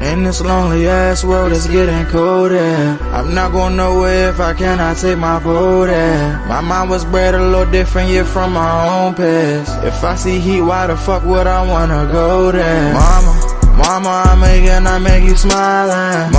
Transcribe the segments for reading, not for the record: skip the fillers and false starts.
In this lonely ass world, it's getting colder. I'm not going nowhere if I cannot take my boat there. My mind was bred a little different, yeah, from my own past. If I see heat, why the fuck would I wanna go there? Mama, I make you smile.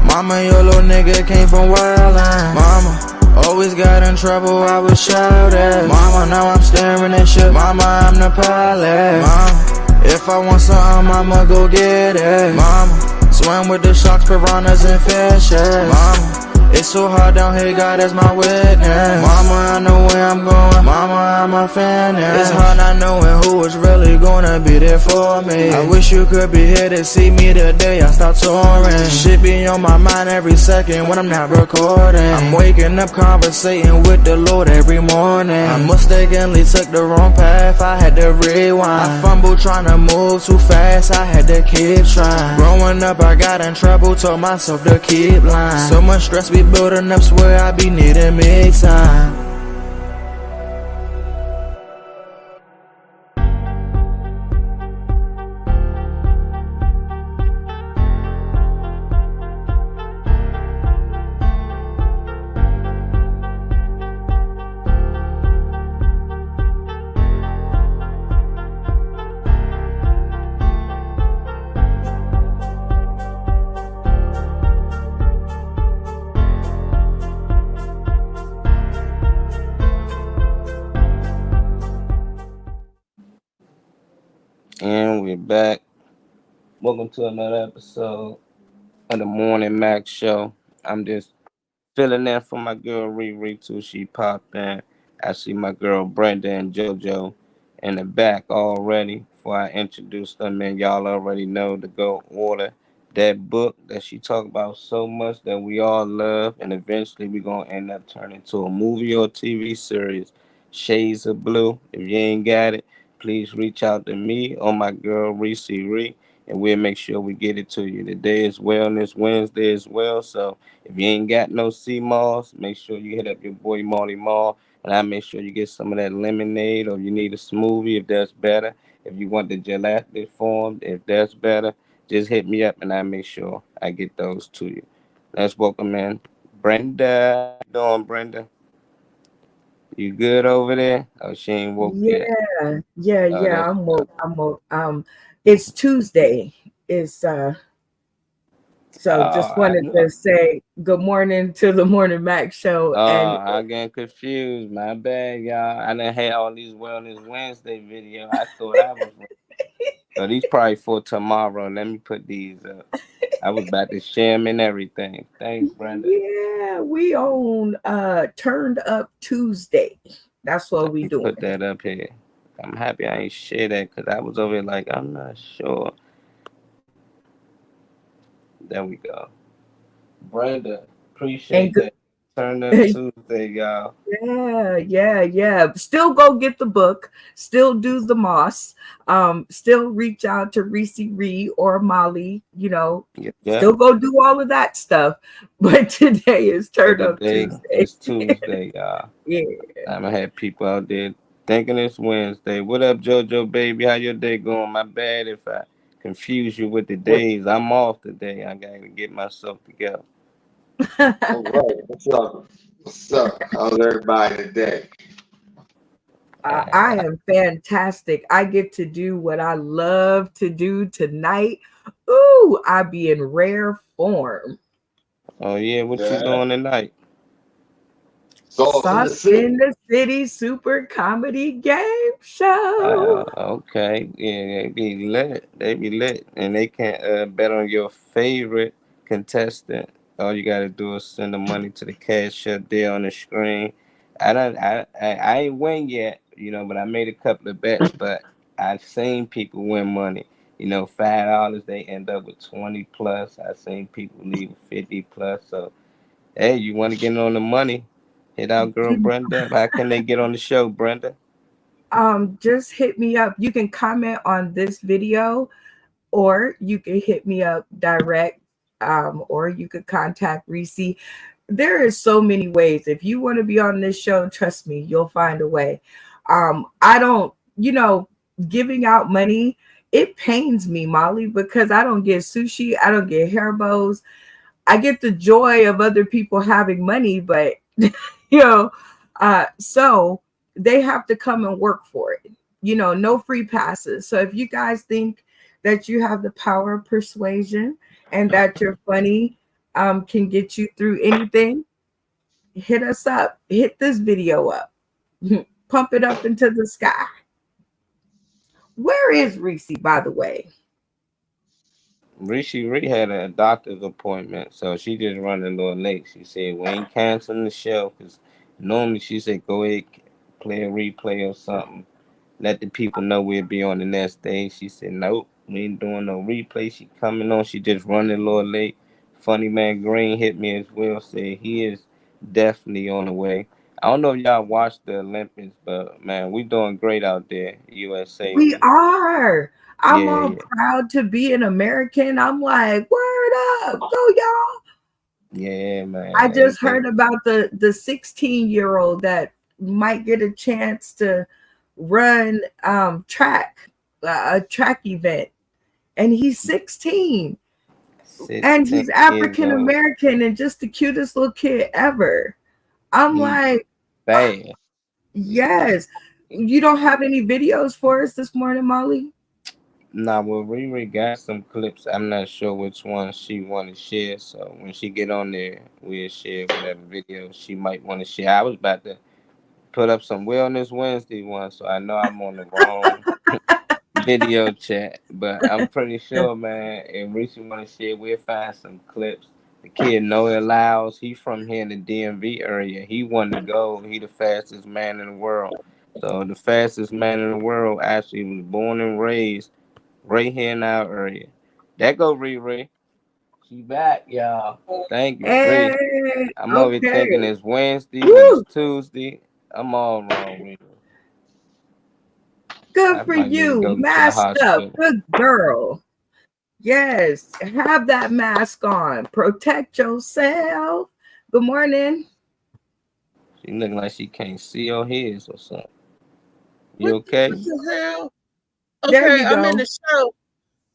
Mama, your little nigga came from wildin'. Mama, always got in trouble, I was shouted. Mama, now I'm staring at shit. Mama, I'm the pilot. Mama, if I want something, I'ma go get it. Mama, swim with the sharks, piranhas, and fishes. Mama, it's so hard down here, God is my witness. Mama, I know where I'm going. Mama, I'm a fan. It's hard not knowing who is really gonna be there for me. I wish you could be here to see me the day I start touring. Shit be on my mind every second when I'm not recording. I'm waking up conversating with the Lord every morning. I mistakenly took the wrong path, I had to rewind. I fumbled trying to move too fast, I had to keep trying. Growing up I got in trouble, told myself to keep lying. So much stress be building up, swear I be needing me time. And we're back. Welcome to another episode of the Morning Max Show. I'm just filling in for my girl Riri too. She popped in. I see my girl Brenda and JoJo in the back already. Before I introduce them, and y'all already know to go order that book that she talked about so much that we all love, and eventually we're gonna end up turning to a movie or TV series. Shades of Blue. If you ain't got it, please reach out to me or my girl Reese Ree, and we'll make sure we get it to you. Today is Wellness Wednesday as well, so if you ain't got no sea moss, make sure you hit up your boy Marty Mall, and I make sure you get some of that lemonade, or you need a smoothie if that's better. If you want the gelatinous form, if that's better, just hit me up and I make sure I get those to you. Let's welcome in Brenda. How you doing, Brenda? You good over there? Oh, she ain't woke yet. Oh, that's I'm woke. I'm woke. It's Tuesday. It's so just I wanted know. to say good morning to the Morning Max show. And I getting confused. My bad, y'all. I done had all these Wellness Wednesday videos. I thought I was. So these probably for tomorrow. Let me put these up. I was about to share 'em and everything. Thanks, Brenda. yeah, we own Turned Up Tuesday. That's what Let we me doing. put that up here. I'm happy I ain't share that because I was over here like, I'm not sure. There we go. Brenda, And appreciate good. that. Turn up Tuesday, y'all. Yeah. Still go get the book. Still do the Moss. Still reach out to Reese Ree or Molly. Yeah. Still go do all of that stuff. But today is But Turn Up today Tuesday. is Tuesday, y'all. Yeah. I'm gonna have people out there thinking it's Wednesday. What up, JoJo baby? How your day going? My bad if I confuse you with the What? days. I'm off today. I gotta get myself together. All right. What's up? What's up? How's everybody today? I am fantastic. I get to do what I love to do tonight. Ooh, I be in rare form. Oh yeah, what you Yeah. doing tonight? Sauce in the Sauce in city. the City Super Comedy Game Show. Okay, yeah, they be lit. They be lit, and they can bet on your favorite contestant. All you gotta do is send the money to the cash up there on the screen. I ain't win yet, but I made a couple of bets. But I've seen people win money. $5 they end up with 20 plus. I've seen people leave with 50 plus. So hey, you want to get on the money? Hit out, girl Brenda. How can they get on the show, Brenda? Just hit me up. You can comment on this video or you can hit me up direct. or you could contact Reese. There is so many ways. If you want to be on this show, trust me, you'll find a way. I don't, giving out money, it pains me, Molly, because I don't get sushi, I don't get hair bows. I get the joy of other people having money, but so they have to come and work for it. No free passes. So if you guys think that you have the power of persuasion and that you're funny, can get you through anything, hit us up. Hit this video up. Pump it up into the sky. Where is Reese, by the way? Rishi had a doctor's appointment, so she just running a little late. She said we ain't canceling the show because normally she said go ahead, play a replay or something. Let the people know we'll be on the next day. She said nope, we ain't doing no replay. She coming on. She just running a little late. Funny Man Green hit me as well. Said he is definitely on the way. I don't know if y'all watched the Olympics, but man, we doing great out there, USA. We are. I'm all Yeah, proud to be an American. I'm like, word up, go y'all. yeah, man. I just Everything. heard about the 16-year-old that might get a chance to run track, a track event, and he's 16, and 16 he's years African old. American and just the cutest little kid ever. I'm He like, bad. yes. You don't have any videos for us this morning, Molly? Nah, well, Riri got some clips. I'm not sure which one she want to share. So when she get on there, we'll share whatever video she might want to share. I was about to put up some Wellness Wednesday one, so I know I'm on the wrong video chat. But I'm pretty sure, man, if Riri want to share, we'll find some clips. The kid Noah Lyles, he from here in the DMV area. He won the gold. He the fastest man in the world. So the fastest man in the world actually was born and raised right here in our area. That go Riri. She back, y'all. Thank you, Riri. Hey, I'm over here okay. thinking it's Wednesday when it's Woo! Tuesday. I'm all wrong, Riri. Good I for might need to you. go to the Masked up. hospital. Good girl. Yes. Have that mask on. Protect yourself. Good morning. She looking like she can't see or hear or something. You What okay? the hell? There Okay, you I'm in go. the show.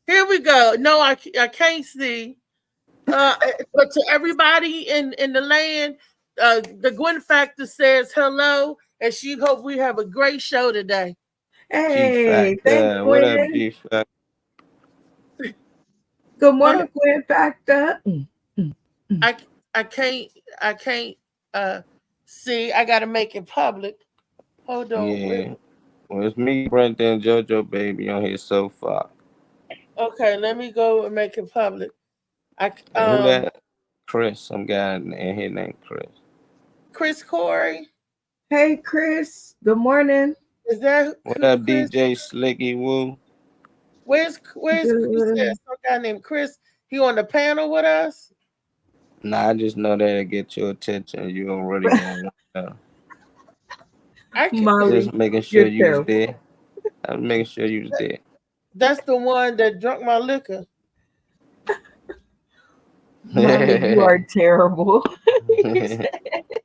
Here we go. No, I can't see. But to everybody in the land, the Gwen Factor says hello, and she hope we have a great show today. G Hey, thanks, Factor. What up, Gwen. G Factor? Good Huh? morning, Gwen Factor. Mm. I I can't see. I gotta make it public. Hold on. Yeah. Well, it's me, Brent, and JoJo Baby on here so far. Okay, let me go and make it public. I And who that? Chris. Some guy in here named Chris. Chris Corey. Hey, Chris. Good morning. Is that What up, Chris? DJ Slicky Woo? Where's you said Good. some guy named Chris? He on the panel with us? Nah, I just know that'll get your attention. You already gonna know. I can, Just Molly, making sure you're you was terrible. there. I'm making sure you was there. that's the one that drunk my liquor. Molly, you are terrible.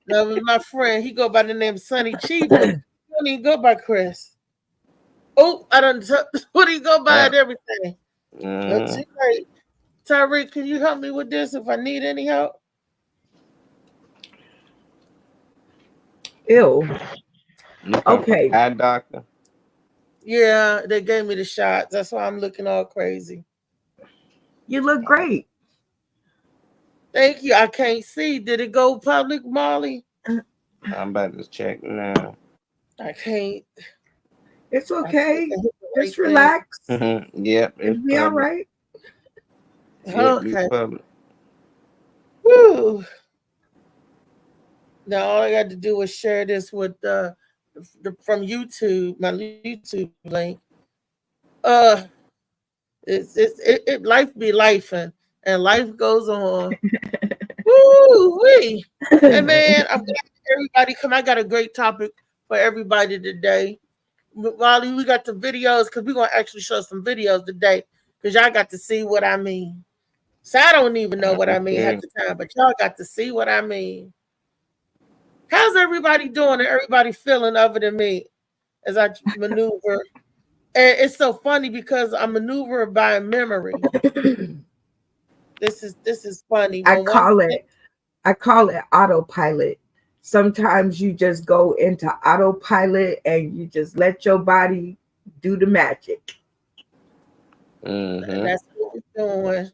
That was my friend. He go by the name Sonny Chief, but he don't even go by Chris. Oh, I don't. What do you go by Yeah. and everything? That's Mhm. too late. Tyreek, can you help me with this if I need any help? Ew. You come from Okay. eye doctor? Yeah, they gave me the shots. That's why I'm looking all crazy. You look great. Thank you. I can't see. Did it go public, Molly? I'm about to check now. I can't. It's I okay. hit the Just right relax. Yep, it's It'll be all public. right. thing. Yep, you Okay. public. Woo. Now all I got to do is share this with from YouTube, my YouTube link. Life be life and life goes on. Woo wee. And man, I'm glad everybody come. I got a great topic for everybody today. Molly, we got the videos because we're gonna actually show some videos today because y'all got to see what I mean. So I don't even know what I mean Okay. half the time, but y'all got to see what I mean. How's everybody doing and everybody feeling other than me as I maneuver? And it's so funny because I maneuver by memory. This is funny. I When one call it autopilot. Sometimes you just go into autopilot and you just let your body do the magic. Mm-hmm. that's what we're doing.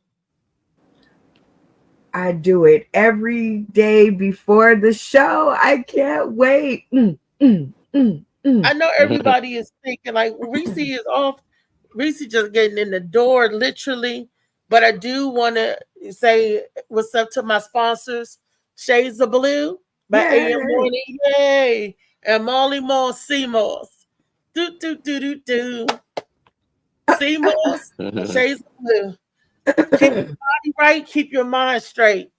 I do it every day before the show. I can't wait. I know everybody is thinking like Reese is off. Reese just getting in the door, literally. But I do want to say what's up to my sponsors, Shades of Blue, by Yay. AM Morning, yay, and Molly Moore Seamoss. Do do do do do. Seamoss, Shades of Blue. Keep your body right, keep your mind straight.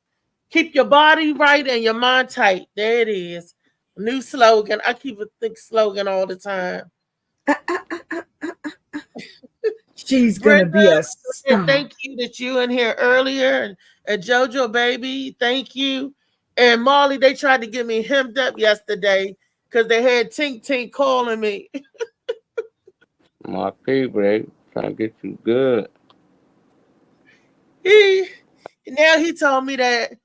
Keep your body right and your mind tight. There it is. New slogan. I keep a thick slogan all the time. She's gonna be a star. Thank you that you in here earlier, and JoJo baby, thank you. And Molly, they tried to get me hemmed up yesterday because they had Tink Tink calling me. My favorite, trying to get you good. Now he told me that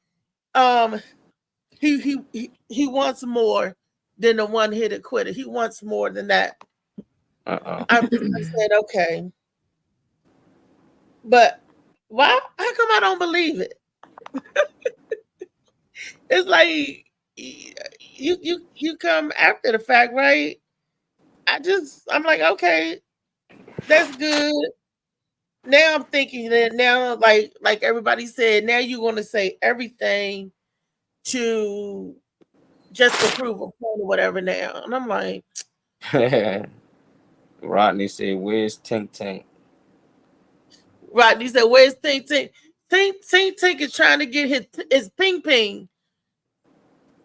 he wants more than the one hit quitter. He wants more than that. I said okay. But why? How come I don't believe it? It's like you come after the fact, right? I'm like, okay, that's good. Now I'm thinking that now, like everybody said, now you're gonna say everything to just to prove a point or whatever now. And I'm like, Rodney said, "Where's Tink Tink?" Rodney said, where's Tink Tink? Tink Tink is trying to get his ping ping.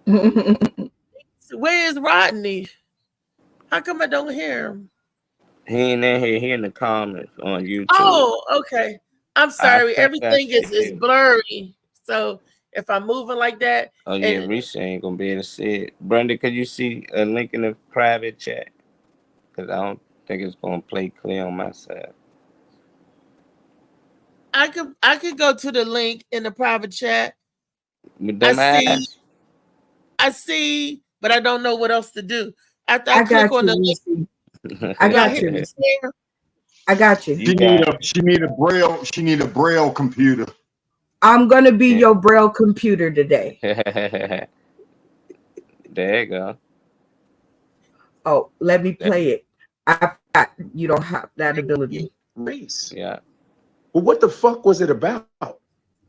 Where is Rodney? How come I don't hear him? He ain't in here. He in the comments on YouTube. Oh, okay. I'm sorry. Everything is blurry. So if I'm moving like that. Oh yeah, Reese ain't gonna be able to see it. Brenda, could you see a link in the private chat? Because I don't think it's gonna play clear on my side. I could go to the link in the private chat. I see, but I don't know what else to do. After I click on the link, I got you. I got you. She need a braille computer. I'm gonna be your braille computer today. There you go. Oh, let me play it. You don't have that ability. Race. Yeah. Well, what the fuck was it about?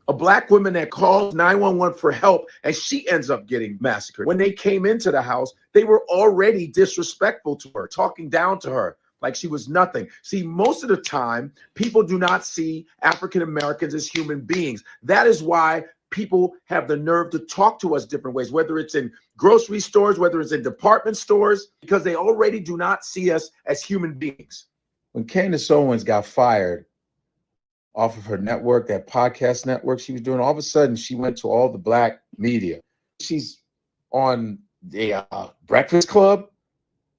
A black woman that calls 911 for help and she ends up getting massacred. When they came into the house, they were already disrespectful to her, talking down to her like she was nothing. See, most of the time, people do not see African Americans as human beings. That is why people have the nerve to talk to us different ways, whether it's in grocery stores, whether it's in department stores, because they already do not see us as human beings. When Candace Owens got fired off of her network, that podcast network she was doing, all of a sudden she went to all the black media. She's on the Breakfast Club,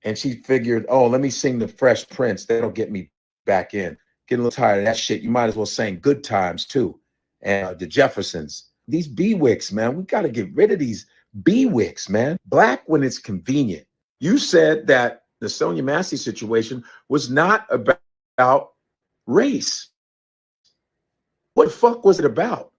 and she figured, oh, let me sing the Fresh Prince. That'll get me back in. Getting a little tired of that shit. You might as well sing Good Times too. And the Jeffersons. These B-Wicks, man, we got to get rid of these B-Wicks, man. Black when it's convenient. You said that the Sonia Massey situation was not about race. What the fuck was it about?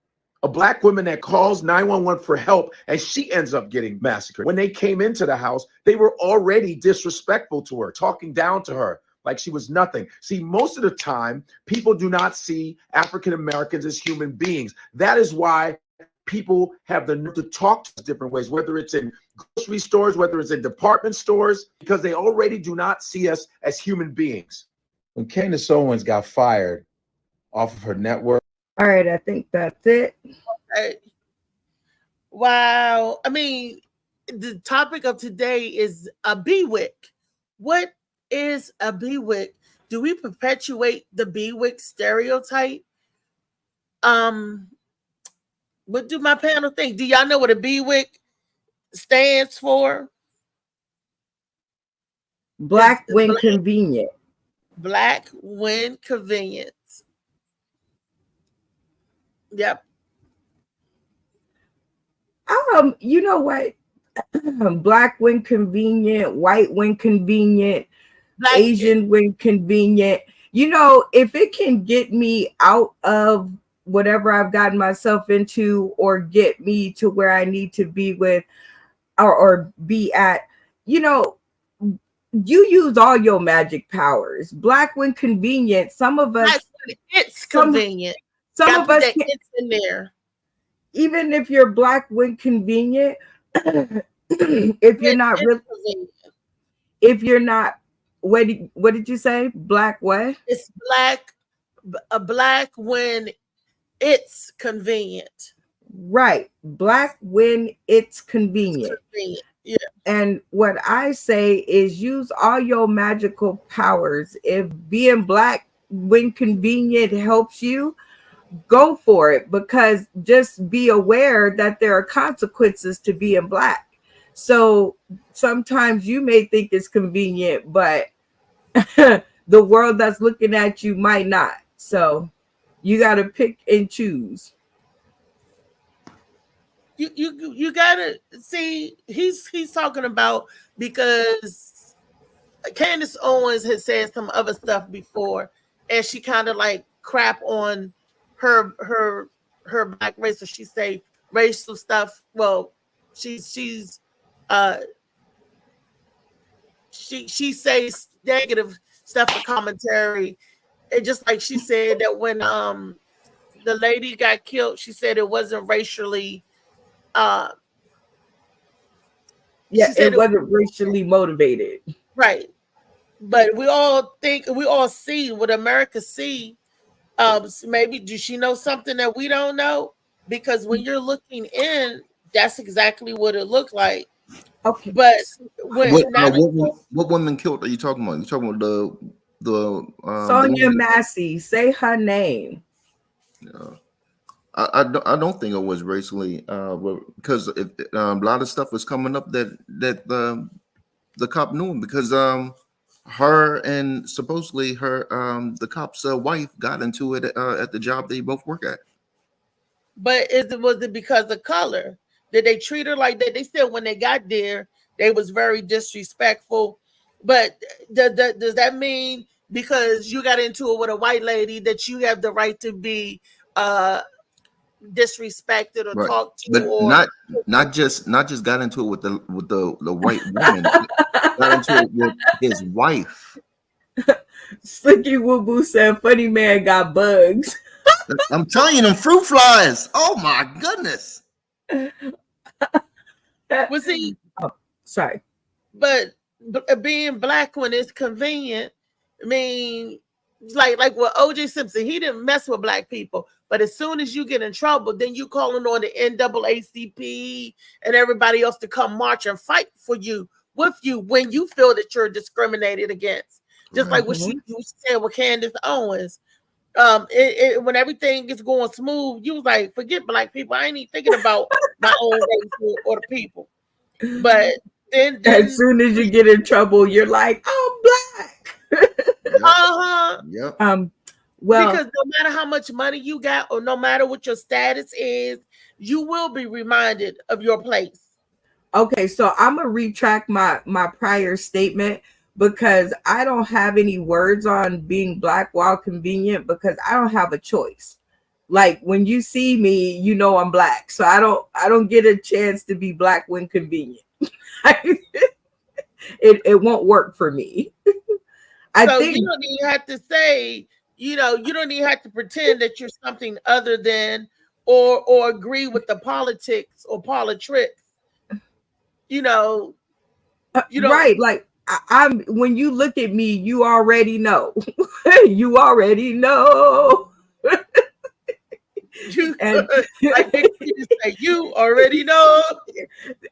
A black woman that calls 911 for help and she ends up getting massacred. When they came into the house, they were already disrespectful to her, talking down to her like she was nothing. See, most of the time, people do not see African Americans as human beings. That is why people have the nerve to talk to us different ways, whether it's in grocery stores, whether it's in department stores, because they already do not see us as human beings. When Candace Owens got fired off of her network. All right, I think that's it. Wow. I mean, the topic of today is a B-Wick. What is a B-Wick? Do we perpetuate the B-Wick stereotype? what do my panel think? Do y'all know what a BWIC stands for? Black It's when black. convenient. Black when convenient. Yep. You know what? Black when convenient, white when convenient, Black Asian when convenient. You know, if it can get me out of whatever I've gotten myself into or get me to where I need to be with or be at, you know, you use all your magic powers. Black when convenient. Some of us, Black when it's convenient. some Gotta of put us, that it's in there. even if you're black when convenient, if you're not It's really, convenient. if you're not, what did you say? Black what? It's black when it's convenient. Right. Black when it's convenient. Convenient. Yeah. And what I say is use all your magical powers. If being black when convenient helps you, go for it, because just be aware that there are consequences to being black. So sometimes you may think it's convenient, but the world that's looking at you might not. So you got to pick and choose. You gotta see he's talking about, because Candace Owens has said some other stuff before, and she kind of like crap on her black race, or she say racial stuff. Well, she says negative stuff for commentary, and just like she said that when the lady got killed, she said it wasn't racially it wasn't racially motivated. Right. But we all see what America see. Maybe does she know something that we don't know? Because when you're looking in, that's exactly what it looked like. Okay. But what women killed are you talking about? You talking about the Sonia Massey, say her name. I don't think it was racially, because a lot of stuff was coming up that the cop knew, because her and supposedly her the cop's wife got into it at the job they both work at. But was it because of color? Did they treat her like that? They said when they got there, they was very disrespectful. But does that mean because you got into it with a white lady that you have the right to be disrespected or talked to? But or not just got into it with the white woman, got into it with his wife. Slicky Woo Boo said funny man got bugs. I'm telling you, them fruit flies. Oh my goodness. Well, see, sorry. But being black when it's convenient, I mean, like with OJ Simpson, he didn't mess with black people. But as soon as you get in trouble, then you calling on the NAACP and everybody else to come march and fight for you, with you, when you feel that you're discriminated against. Just like what you said with Candace Owens. When everything is going smooth, you was like, forget black people. I ain't even thinking about my own race or the people. But then as soon as you get in trouble, you're like, I'm black. Yep. Well, because no matter how much money you got, or no matter what your status is, you will be reminded of your place. Okay, so I'm gonna retract my prior statement, because I don't have any words on being black while convenient, because I don't have a choice. Like when you see me, you know I'm black, so I don't get a chance to be black when convenient. it won't work for me. I think you don't even have to say, you don't even have to pretend that you're something other than or agree with the politics or politics. Right, like I'm when you look at me, you already know. You already know. And like say, you already know.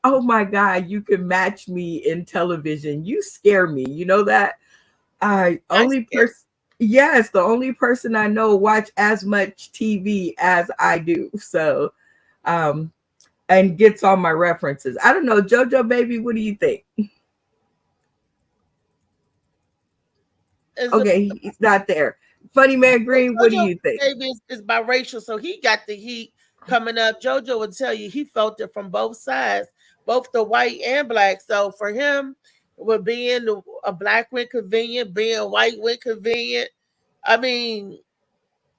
Oh my God, you can match me in television. You scare me. You know that? Only person. Yes, the only person I know watch as much TV as I do. So, and gets all my references. I don't know, JoJo baby, what do you think? Okay, he's not there. Funny Man Green, what do you think? Baby is biracial, so he got the heat coming up. JoJo would tell you he felt it from both sides, both the white and black. So for him, with being a black went convenient, being white went convenient. I mean,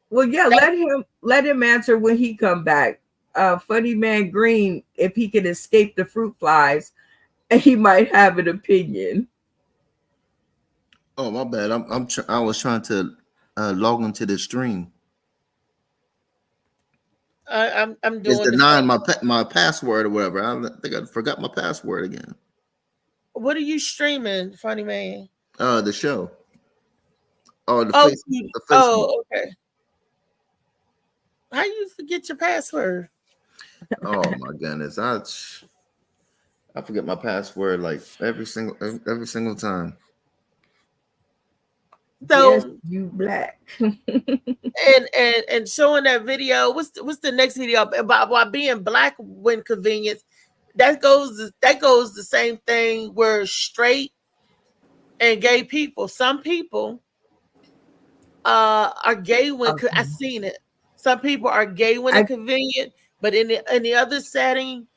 well, yeah, let him answer when he come back. Funny Man Green, if he can escape the fruit flies, he might have an opinion. Oh, my bad. I was trying to log into the stream. I'm doing. It's denying my password or whatever. I think I forgot my password again. What are you streaming, Funny Man? The show. Oh, the Facebook. Oh, okay. How you forget your password? Oh my goodness, I forget my password like every single time. So yes, you black. and showing that video. What's the next video about why being black when convenience? That goes the same thing where straight and gay people. Some people are gay when I seen it. Some people are gay when it's convenient, but in the other setting,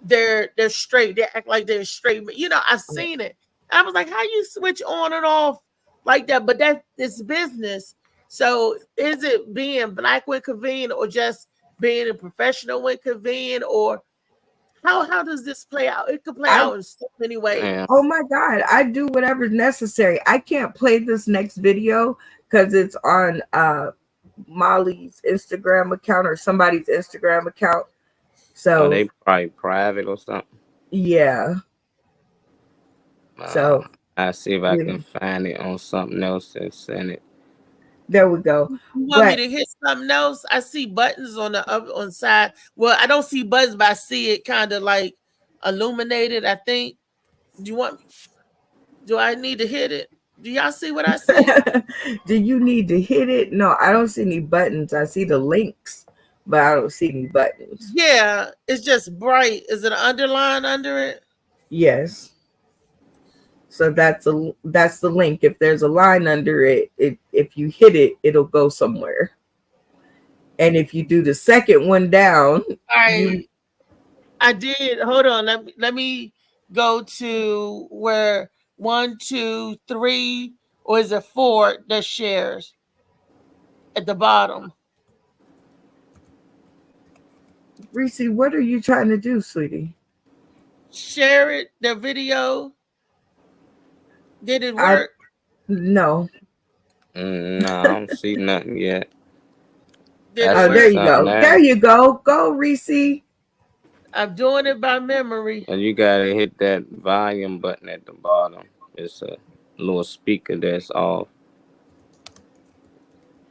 they're straight. They act like they're straight. You know, I've seen it. I was like, how you switch on and off like that? But it's business. So is it being black when convenient, or just being a professional when convenient, or how does this play out? It could play out in so many ways. Yeah. Oh my God, I do whatever's necessary. I can't play this next video because it's on Molly's Instagram account or somebody's Instagram account. So they probably private or something. Yeah. So I see if I can find it on something else and send it. There we go. You want me to hit something else? I see buttons on the side. Well, I don't see buttons, but I see it kind of like illuminated, I think. Do I need to hit it? Do y'all see what I see? Do you need to hit it? No, I don't see any buttons. I see the links, but I don't see any buttons. Yeah, it's just bright. Is it an underline under it? Yes. So that's the link. If there's a line under it, if you hit it, it'll go somewhere. And if you do the second one down, I did. Hold on. Let me go to where 1, 2, 3, or is it 4 that shares at the bottom? Reese, what are you trying to do, sweetie? Share it, the video. Did it work? No. No, I don't see nothing yet. There you go. Now. There you go. Go, Reese. I'm doing it by memory. And you gotta hit that volume button at the bottom. It's a little speaker that's off.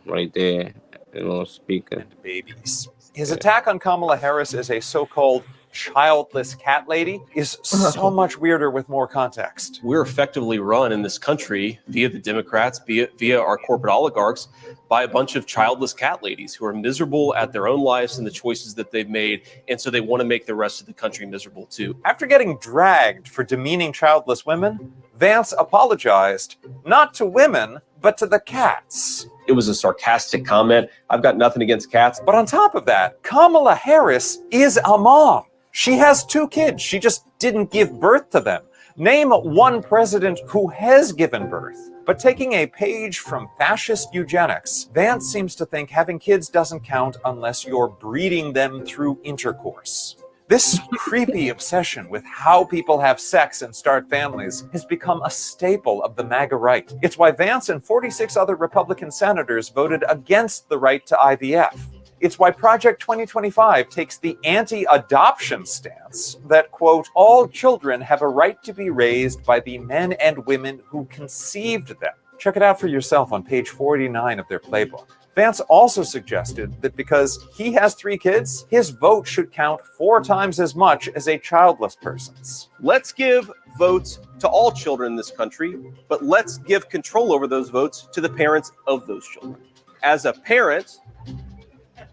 Right there. A little speaker. Babies. His attack on Kamala Harris as a so-called childless cat lady is so much weirder with more context. We're effectively run in this country via the Democrats, via our corporate oligarchs, by a bunch of childless cat ladies who are miserable at their own lives and the choices that they've made, and so they want to make the rest of the country miserable too. After getting dragged for demeaning childless women, Vance apologized, not to women, but to the cats. It was a sarcastic comment. I've got nothing against cats. But on top of that, Kamala Harris is a mom. She has 2 kids. She just didn't give birth to them. Name one president who has given birth. But taking a page from fascist eugenics, Vance seems to think having kids doesn't count unless you're breeding them through intercourse. This creepy obsession with how people have sex and start families has become a staple of the MAGA right. It's why Vance and 46 other Republican senators voted against the right to IVF. It's why Project 2025 takes the anti-adoption stance that, quote, all children have a right to be raised by the men and women who conceived them. Check it out for yourself on page 49 of their playbook. Vance also suggested that because he has 3 kids, his vote should count 4 times as much as a childless person's. Let's give votes to all children in this country, but let's give control over those votes to the parents of those children. As a parent,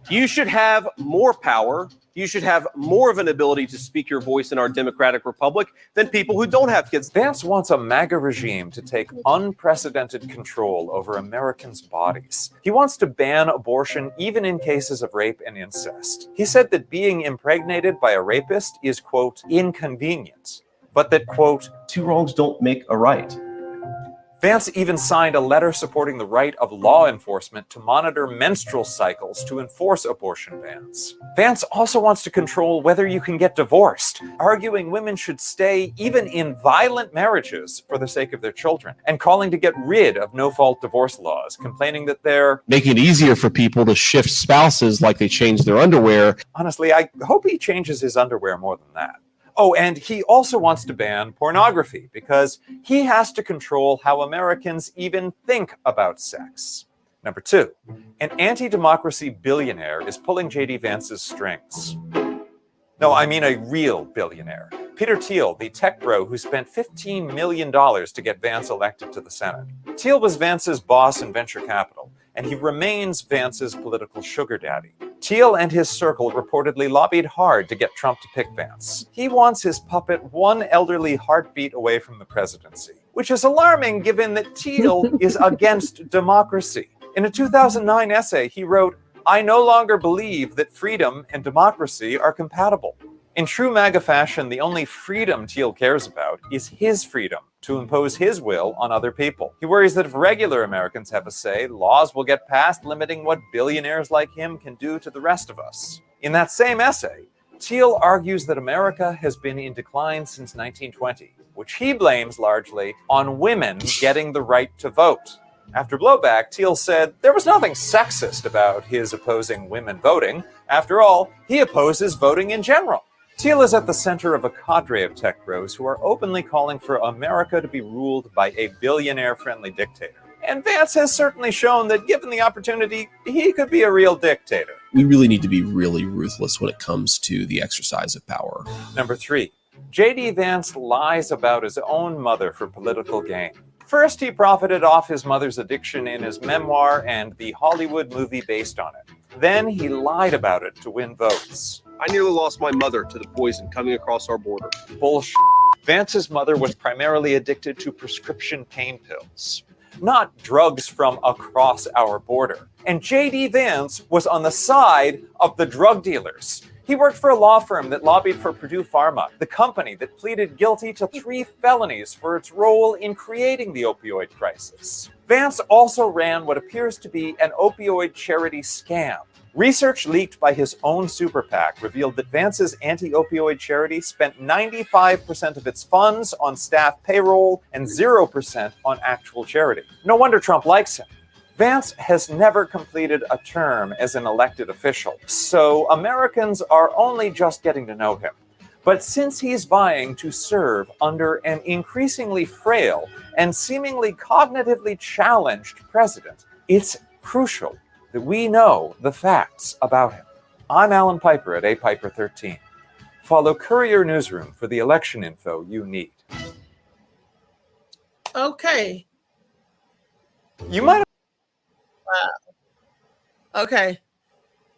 you should have more power. You should have more of an ability to speak your voice in our democratic republic than people who don't have kids. Vance wants a MAGA regime to take unprecedented control over Americans' bodies. He wants to ban abortion even in cases of rape and incest. He said that being impregnated by a rapist is, quote, inconvenient, but that, quote, 2 wrongs don't make a right. Vance even signed a letter supporting the right of law enforcement to monitor menstrual cycles to enforce abortion bans. Vance also wants to control whether you can get divorced, arguing women should stay even in violent marriages for the sake of their children, and calling to get rid of no-fault divorce laws, complaining that they're making it easier for people to shift spouses like they change their underwear. Honestly, I hope he changes his underwear more than that. Oh, and he also wants to ban pornography because he has to control how Americans even think about sex. Number 2, an anti-democracy billionaire is pulling J.D. Vance's strings. No, I mean a real billionaire. Peter Thiel, the tech bro who spent $15 million to get Vance elected to the Senate. Thiel was Vance's boss in venture capital, and he remains Vance's political sugar daddy. Thiel and his circle reportedly lobbied hard to get Trump to pick Vance. He wants his puppet 1 elderly heartbeat away from the presidency, which is alarming given that Thiel is against democracy. In a 2009 essay, he wrote, "I no longer believe that freedom and democracy are compatible." In true MAGA fashion, the only freedom Thiel cares about is his freedom to impose his will on other people. He worries that if regular Americans have a say, laws will get passed limiting what billionaires like him can do to the rest of us. In that same essay, Thiel argues that America has been in decline since 1920, which he blames largely on women getting the right to vote. After blowback, Thiel said there was nothing sexist about his opposing women voting. After all, he opposes voting in general. Thiel is at the center of a cadre of tech bros who are openly calling for America to be ruled by a billionaire-friendly dictator. And Vance has certainly shown that given the opportunity, he could be a real dictator. We really need to be really ruthless when it comes to the exercise of power. Number 3, J.D. Vance lies about his own mother for political gain. First, he profited off his mother's addiction in his memoir and the Hollywood movie based on it. Then he lied about it to win votes. I nearly lost my mother to the poison coming across our border. Bullshit. Vance's mother was primarily addicted to prescription pain pills, not drugs from across our border. And J.D. Vance was on the side of the drug dealers. He worked for a law firm that lobbied for Purdue Pharma, the company that pleaded guilty to 3 felonies for its role in creating the opioid crisis. Vance also ran what appears to be an opioid charity scam. Research leaked by his own super PAC revealed that Vance's anti-opioid charity spent 95% of its funds on staff payroll and 0% on actual charity. No wonder Trump likes him. Vance has never completed a term as an elected official, so Americans are only just getting to know him. But since he's vying to serve under an increasingly frail and seemingly cognitively challenged president, it's crucial that we know the facts about him. I'm Alan Piper at apiper13. Follow Courier Newsroom for the election info you need. Okay. You might have Okay.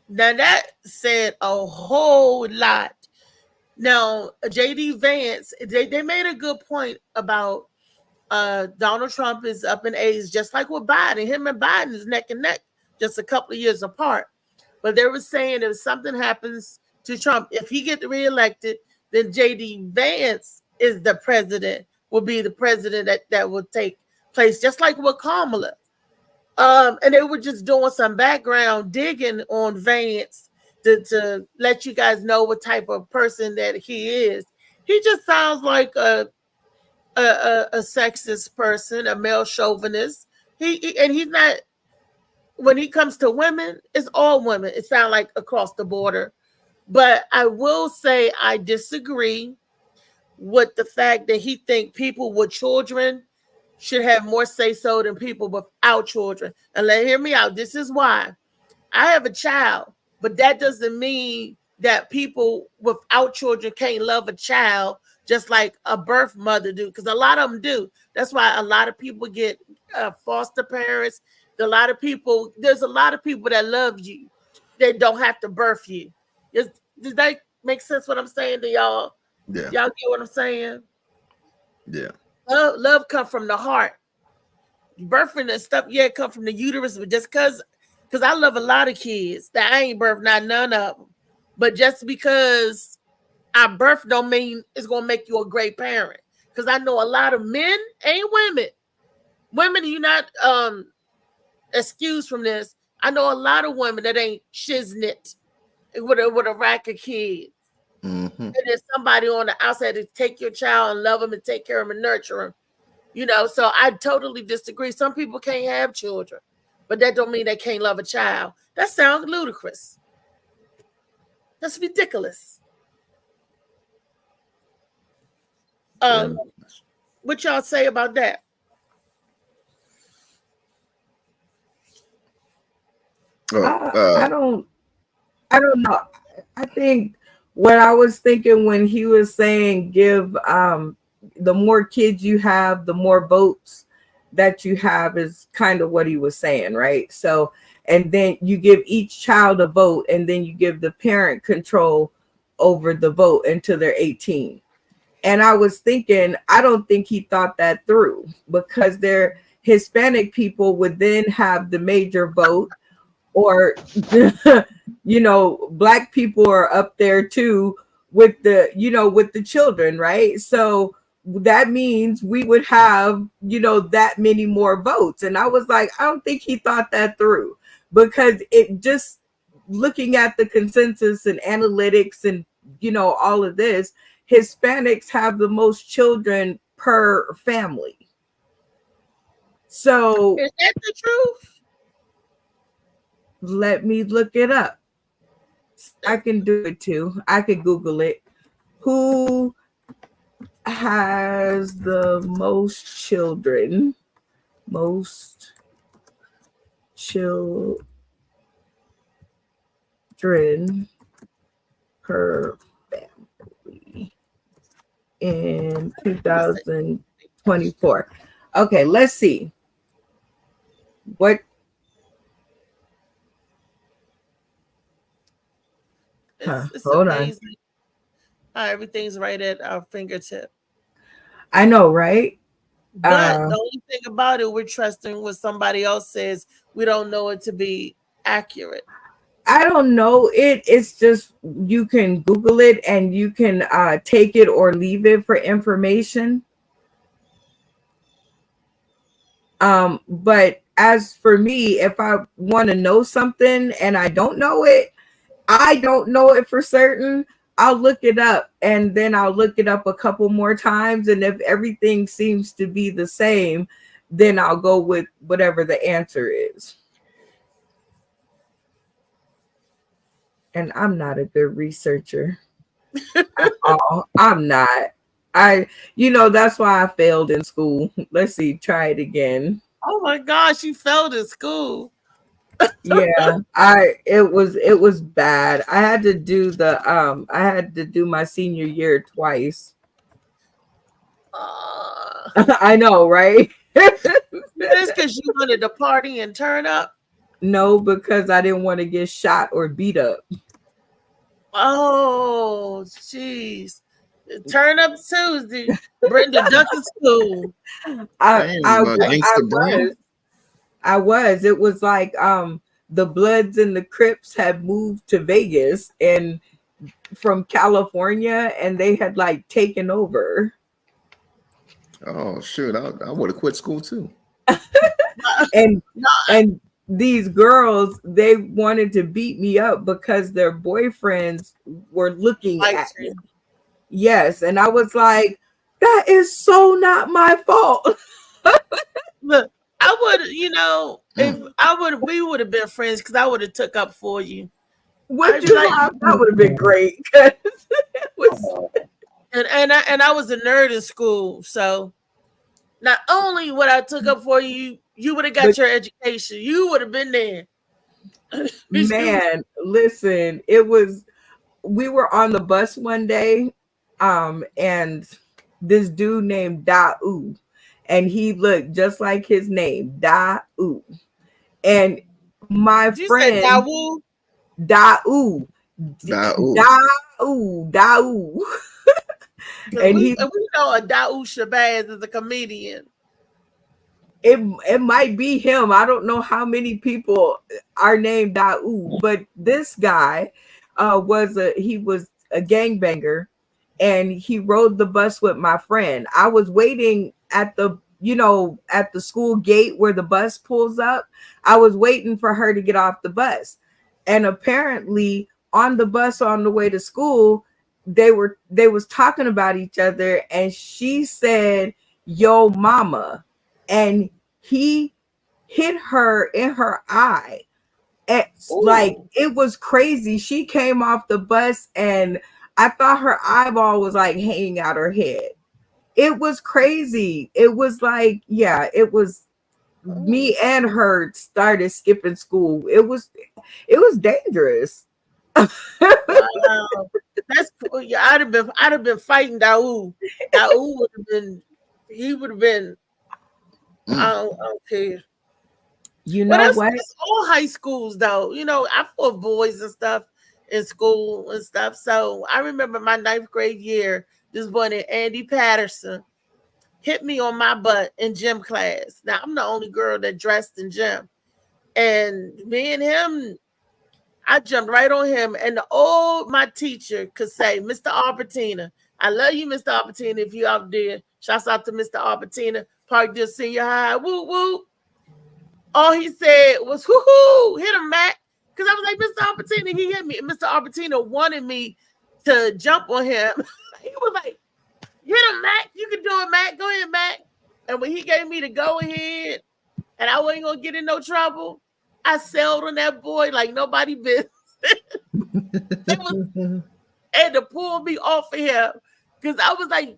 Now that said a whole lot. Now, J.D. Vance, they made a good point about Donald Trump is up in age, just like with Biden. Him and Biden is neck and neck, just a couple of years apart. But they were saying if something happens to Trump, if he gets reelected, then J.D. Vance is the president, will be the president that will take place, just like with Kamala. And they were just doing some background digging on Vance to let you guys know what type of person that he is. He just sounds like a sexist person, a male chauvinist. He's not. When he comes to women, it's all women. It sounds like across the border. But I will say I disagree with the fact that he think people with children should have more say-so than people without children. And hear me out. This is why. I have a child, but that doesn't mean that people without children can't love a child just like a birth mother do, because a lot of them do. That's why a lot of people get foster parents. There's a lot of people that love you that don't have to birth you. Does that make sense what I'm saying to y'all? Yeah. Y'all get what I'm saying? Yeah. Love come from the heart. Birthing and stuff, yeah, come from the uterus, but just because I love a lot of kids that I ain't birthed none of them. But just because I birth don't mean it's gonna make you a great parent. Because I know a lot of men and women. Women, you're not excused from this. I know a lot of women that ain't shiznit with a rack of kids. Mm-hmm. And there's somebody on the outside to take your child and love them and take care of them and nurture them. You know, so I totally disagree. Some people can't have children, but that don't mean they can't love a child. That sounds ludicrous. That's ridiculous. What y'all say about that? I don't know. I think what I was thinking when he was saying give the more kids you have, the more votes that you have is kind of what he was saying, right? So, and then you give each child a vote, and then you give the parent control over the vote until they're 18. And I was thinking, I don't think he thought that through, because their Hispanic people would then have the major vote, or you know, Black people are up there too with the, you know, with the children, right? So that means we would have, you know, that many more votes. And I was like, I don't think he thought that through, because it just looking at the consensus and analytics and, you know, all of this, Hispanics have the most children per family. So is that the truth? Let me look it up. I can do it too. I could Google it. Who has the most children? Most children per family in 2024. Okay, let's see. What? It's Hold amazing on. how everything's right at our fingertip. I know, right? But the only thing about it, we're trusting what somebody else says. We don't know it to be accurate. I don't know. It's just you can Google it and you can take it or leave it for information. But as for me, if I want to know something and I don't know it for certain, I'll look it up, and then I'll look it up a couple more times. And if everything seems to be the same, then I'll go with whatever the answer is. And I'm not a good researcher at all. I'm not. That's why I failed in school. Let's see, try it again. Oh my gosh, you failed in school. Yeah, it was bad. I had to do my senior year twice. I know, right? It's because you wanted to party and turn up. No, because I didn't want to get shot or beat up. Oh, jeez. Turn up Tuesday. Brenda duck to school. I was. It was like the Bloods and the Crips had moved to Vegas and from California, and they had like taken over. Oh shoot! I would have quit school too. and these girls, they wanted to beat me up because their boyfriends were looking at me. Yes, and I was like, that is so not my fault. Look, I would, we would have been friends because I would have took up for you. Would you have? That would have been great. And I was a nerd in school, so Not only what I took up for you, you would have got your education. You would have been there. Man, listen, we were on the bus one day, and this dude named Da'u, and he looked just like his name, Da'u. And my friend Da'u. Da'u. And we know a Da'u Shabazz is a comedian. It might be him. I don't know how many people are named Da'u, but this guy was a gangbanger, and he rode the bus with my friend. I was waiting at the school gate where the bus pulls up. I was waiting for her to get off the bus, and apparently on the bus on the way to school, they was talking about each other, and she said, "Yo, mama." And he hit her in her eye. Like, it was crazy. She came off the bus, and I thought her eyeball was like hanging out her head. It was crazy. It was like, yeah, it was me and her started skipping school. It was dangerous. Wow. That's cool. Yeah, I'd have been fighting Da'u. Da'u would have been. I don't care. You know what? It's all high schools though. I fought boys and stuff in school and stuff. So I remember my 9th grade year. This boy named Andy Patterson hit me on my butt in gym class. Now I'm the only girl that dressed in gym, and me and him, I jumped right on him. And my teacher could say, "Mr. Albertina, I love you, Mr. Albertina. If you out there, shouts out to Mr. Albertina, Parkdale Senior High, woo woo." All he said was, "Hoo hoo, hit him, Mac." Because I was like, "Mr. Albertina, he hit me." Mr. Albertina wanted me to jump on him. He was like, "Hit him, Mac. You can do it, Mac. Go ahead, Mac." And when he gave me the go ahead, and I wasn't gonna get in no trouble, I sailed on that boy like nobody business. And to pull me off of him, because I was like,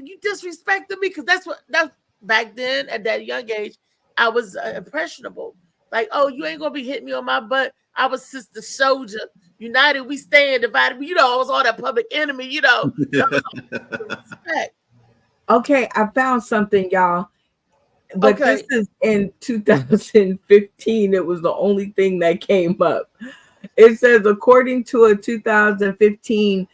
"You disrespected me," because that's back then at that young age, I was impressionable. Like, "Oh, you ain't gonna be hitting me on my butt." I was Sister Soldier. United we stand, divided. I was all that Public Enemy. Respect. Okay, I found something, y'all. But Okay. This is in 2015. It was the only thing that came up. It says, according to a 2015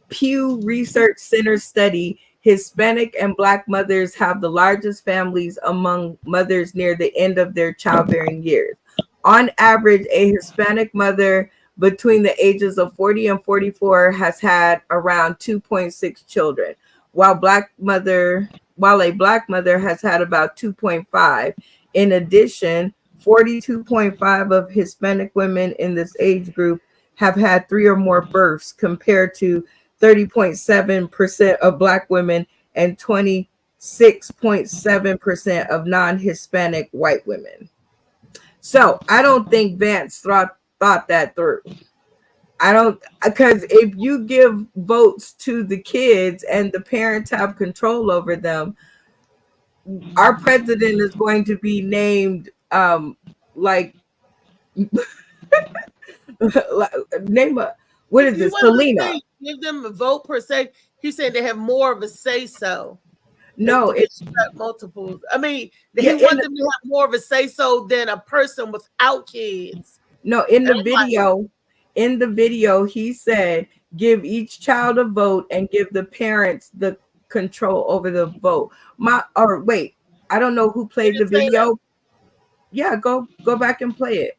Pew Research Center study, Hispanic and Black mothers have the largest families among mothers near the end of their childbearing years. On average, a Hispanic mother between the ages of 40 and 44 has had around 2.6 children, while a Black mother has had about 2.5. In addition, 42.5% of Hispanic women in this age group have had 3 or more births, compared to 30.7% of Black women and 26.7% of non-Hispanic white women. So I don't think Vance thought that through. Because if you give votes to the kids and the parents have control over them, our president is going to be named Selena. Give them a vote per se. He said they have more of a say so. No, it's multiples. I mean, he wanted them to have more of a say so than a person without kids. No, in the video, he said, give each child a vote and give the parents the control over the vote. I don't know who played the video. Yeah, go back and play it.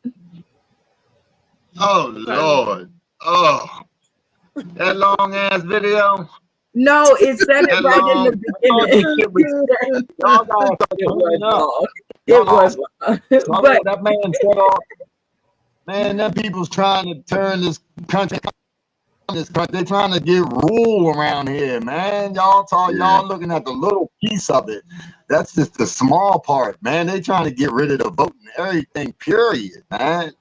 Oh Lord. Oh, that long ass video. No, it said it right in the beginning. It was but that man said, man, them people's trying to turn this country. They're trying to get rule around here, man. Y'all looking at the little piece of it. That's just the small part, man. They trying to get rid of the vote and everything, period, man.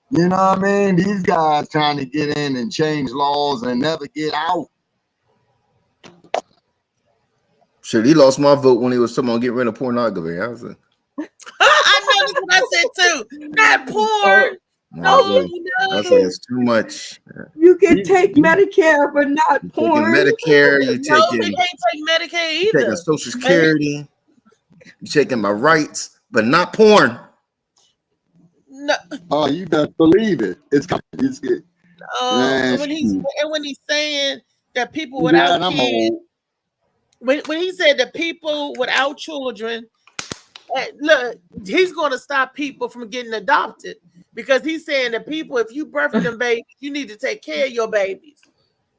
You know what I mean? These guys trying to get in and change laws and never get out. Shit, he lost my vote when he was talking about getting rid of pornography. I was like, I know that's what I said too. Not porn. No. I said it's too much. You can take Medicare, but not porn. Medicare, you No, taking, they can't take Medicaid you either. taking Social Security, you taking my rights, but not porn. No. Oh, you best believe it. It's coming. Man, when he's saying that people yeah, without and I'm kids, old. when he said that people without children, look, he's going to stop people from getting adopted because he's saying that people, if you birthing them babies, you need to take care of your babies.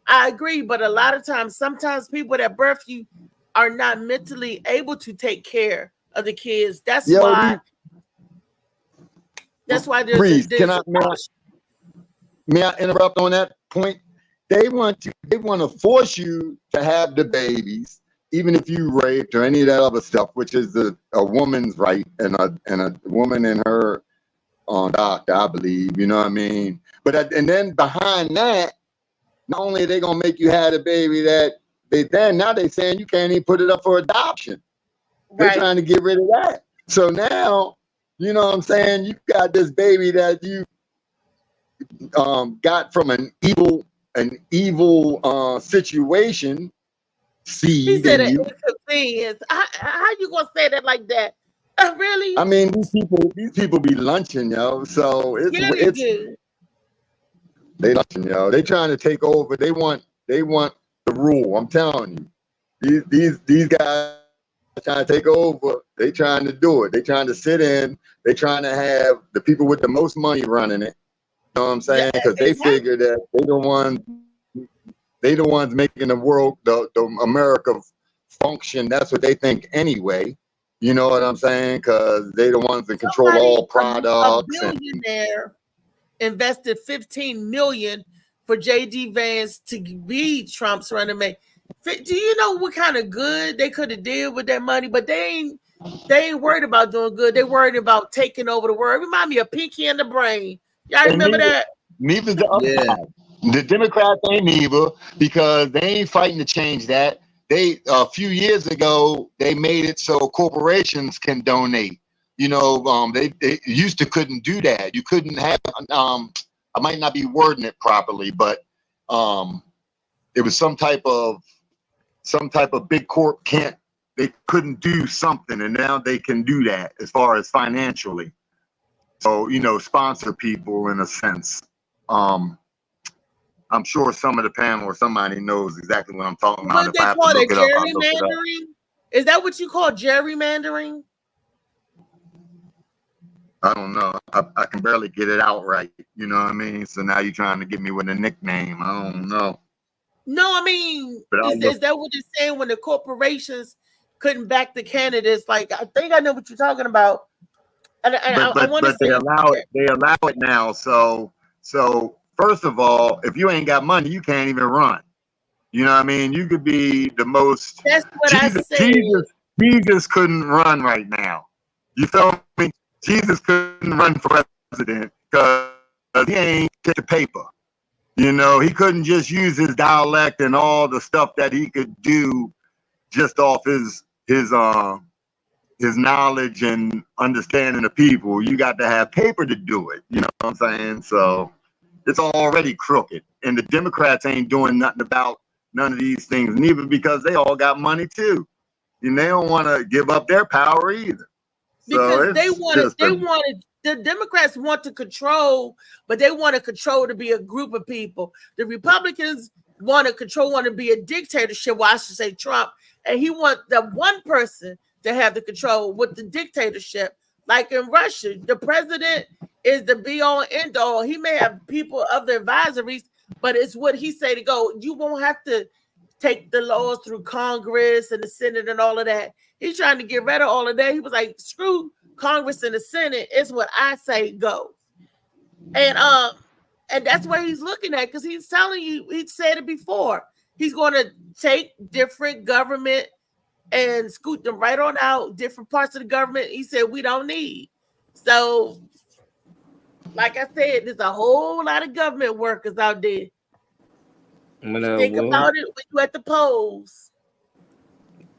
I agree, but a lot of times, sometimes people that birth you are not mentally able to take care of the kids. That's why. That's why there's. Please, may I interrupt on that point? They want to force you to have the babies, even if you raped or any of that other stuff, which is a woman's right and a woman and her doctor, I believe. You know what I mean? But and then behind that, not only are they gonna make you have a baby, that now they're saying you can't even put it up for adoption. They're trying to get rid of that. So now, you know what I'm saying? You got this baby that you got from an evil situation. He said it inconvenience. How you gonna say that like that? Really? I mean, these people be lunching, yo. So they lunching, yo. They trying to take over. They want the rule. I'm telling you, these guys are trying to take over. They trying to do it. They trying to sit in. They trying to have the people with the most money running it. You know what I'm saying? Because they figure that they the ones making the world, the America function. That's what they think anyway. You know what I'm saying? Because they the ones that control all products. A billionaire invested $15 million for J.D. Vance to be Trump's running mate. Do you know what kind of good they could have did with that money? But they ain't worried about doing good. They worried about taking over the world. Remind me of Pinky and the Brain. Y'all remember that? Neither the other side. The Democrats ain't neither, because they ain't fighting to change that. They a few years ago they made it so corporations can donate. You know, they used to couldn't do that. You couldn't have. I might not be wording it properly, but it was some type of big corp they couldn't do something, and now they can do that as far as financially. So, you know, sponsor people in a sense. I'm sure some of the panel or somebody knows exactly what I'm talking about. What they call it, gerrymandering? Is that what you call gerrymandering? I don't know. I can barely get it out right. You know what I mean? So now you're trying to get me with a nickname. I don't know. No, I mean, is that what you're saying when the corporations couldn't back the candidates? Like, I think I know what you're talking about. And I want to say they allow it. They allow it now. So first of all, if you ain't got money, you can't even run. You know what I mean? You could be the most. That's what I said. Jesus couldn't run right now. You feel me? Jesus couldn't run for president because he ain't get the paper. You know, he couldn't just use his dialect and all the stuff that he could do just off his knowledge and understanding of people. You got to have paper to do it. You know what I'm saying? So it's already crooked. And the Democrats ain't doing nothing about none of these things, neither, because they all got money too. And they don't want to give up their power either. Because so they wanted the Democrats want to control, but they want to control to be a group of people. The Republicans want to be a dictatorship. Well, I should say Trump, and he wants that one person to have the control with the dictatorship. Like in Russia, the president is the be all end all. He may have people of the advisories, but it's what he say to go. You won't have to take the laws through Congress and the Senate and all of that. He's trying to get rid of all of that. He was like, screw Congress and the Senate. It's what I say go. And that's where he's looking at, because he's telling you, he said it before. He's going to take different government and scoot them right on out, different parts of the government he said we don't need. So, like I said, there's a whole lot of government workers out there. Think about it when you at the polls.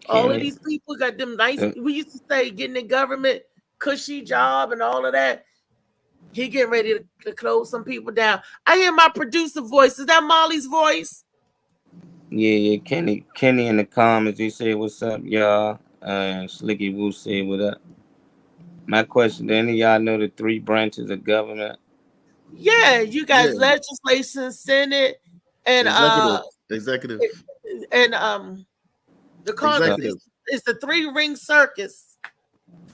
All of Kenny, these people got them nice. uh, We used to say getting the government cushy job and all of that. He getting ready to close some people down. I hear my producer voice. Is that Molly's voice? yeah, Kenny in the comments, he said, "What's up, y'all?" Slicky Woo said, "What up?" My question: do any of y'all know the 3 branches of government? Yeah, you guys, Yeah, legislation, Senate, and executive, the Congress. executive. It's the 3-ring circus.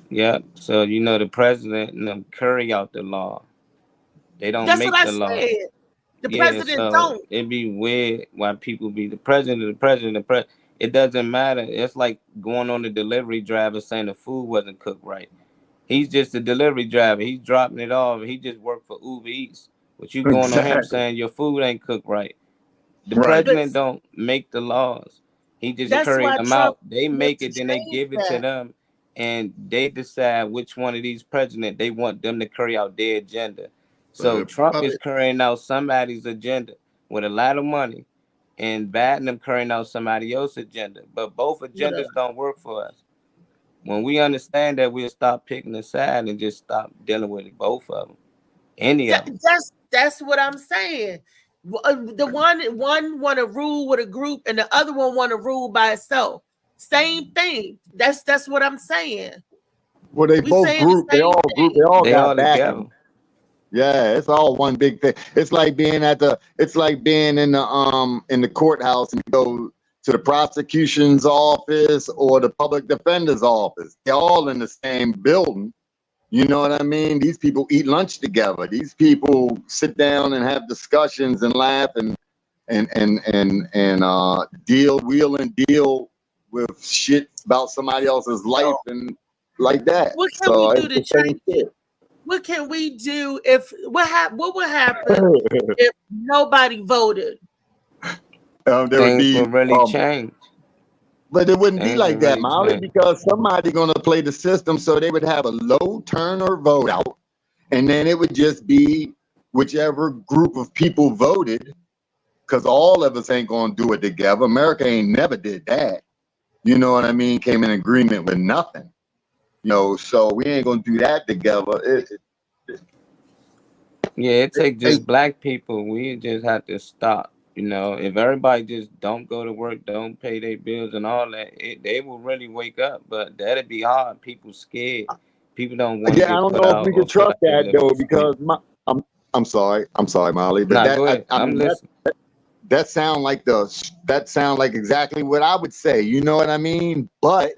Yeah. So you know the president and them carry out the law. They don't That's what make I the law. said. The Yeah. president So don't. it'd be weird why people be the president. It doesn't matter. It's like going on the delivery driver saying the food wasn't cooked right. He's just a delivery driver. He's dropping it off. He just worked for Uber Eats. But you going on him Exactly. saying your food ain't cooked right. The Right. But president don't make the laws. He just that's carry why them Trump out. They wants make to it, then they change give it to that. them, and they decide which one of these president they want them to carry out their agenda. So Trump is Puppet. carrying out somebody's agenda with a lot of money, and Biden them carrying out somebody else's agenda. But both What up? agendas don't work for us. When we understand that, we'll stop picking a side and just stop dealing with both of them. Any of them. That's what I'm saying. The one want to rule with a group, and the other one want to rule by itself. Same thing. That's what I'm saying. Well, they We both saying the group. They same all group. They all They got all together. backing. Yeah, it's all one big thing. It's like being it's like being in the courthouse and you go to the prosecution's office or the public defender's office. They're all in the same building. You know what I mean? These people eat lunch together. These people sit down and have discussions and laugh and wheel and deal with shit about somebody else's life and like that. What can So we it's do to the same change it? shit. What can we do if what would happen if nobody voted? There would Things be will really change. but it wouldn't be Things will like that, really Molly, change. because somebody gonna play the system so they would have a low turner vote out, and then it would just be whichever group of people voted, because all of us ain't gonna do it together. America ain't never did that. You know what I mean? Came in agreement with nothing. You know, so we ain't gonna do that together. Yeah, it takes Hey, just black people. We just have to stop. You know, if everybody just don't go to work, don't pay their bills and all that, they will really wake up. But that'd be hard. People scared. People don't want to Yeah, I get don't put know if out we or could feel trust like they're that living though, free. because I'm sorry, Molly, but Nah, go ahead. I I'm mean listening. that sound like exactly what I would say. You know what I mean? But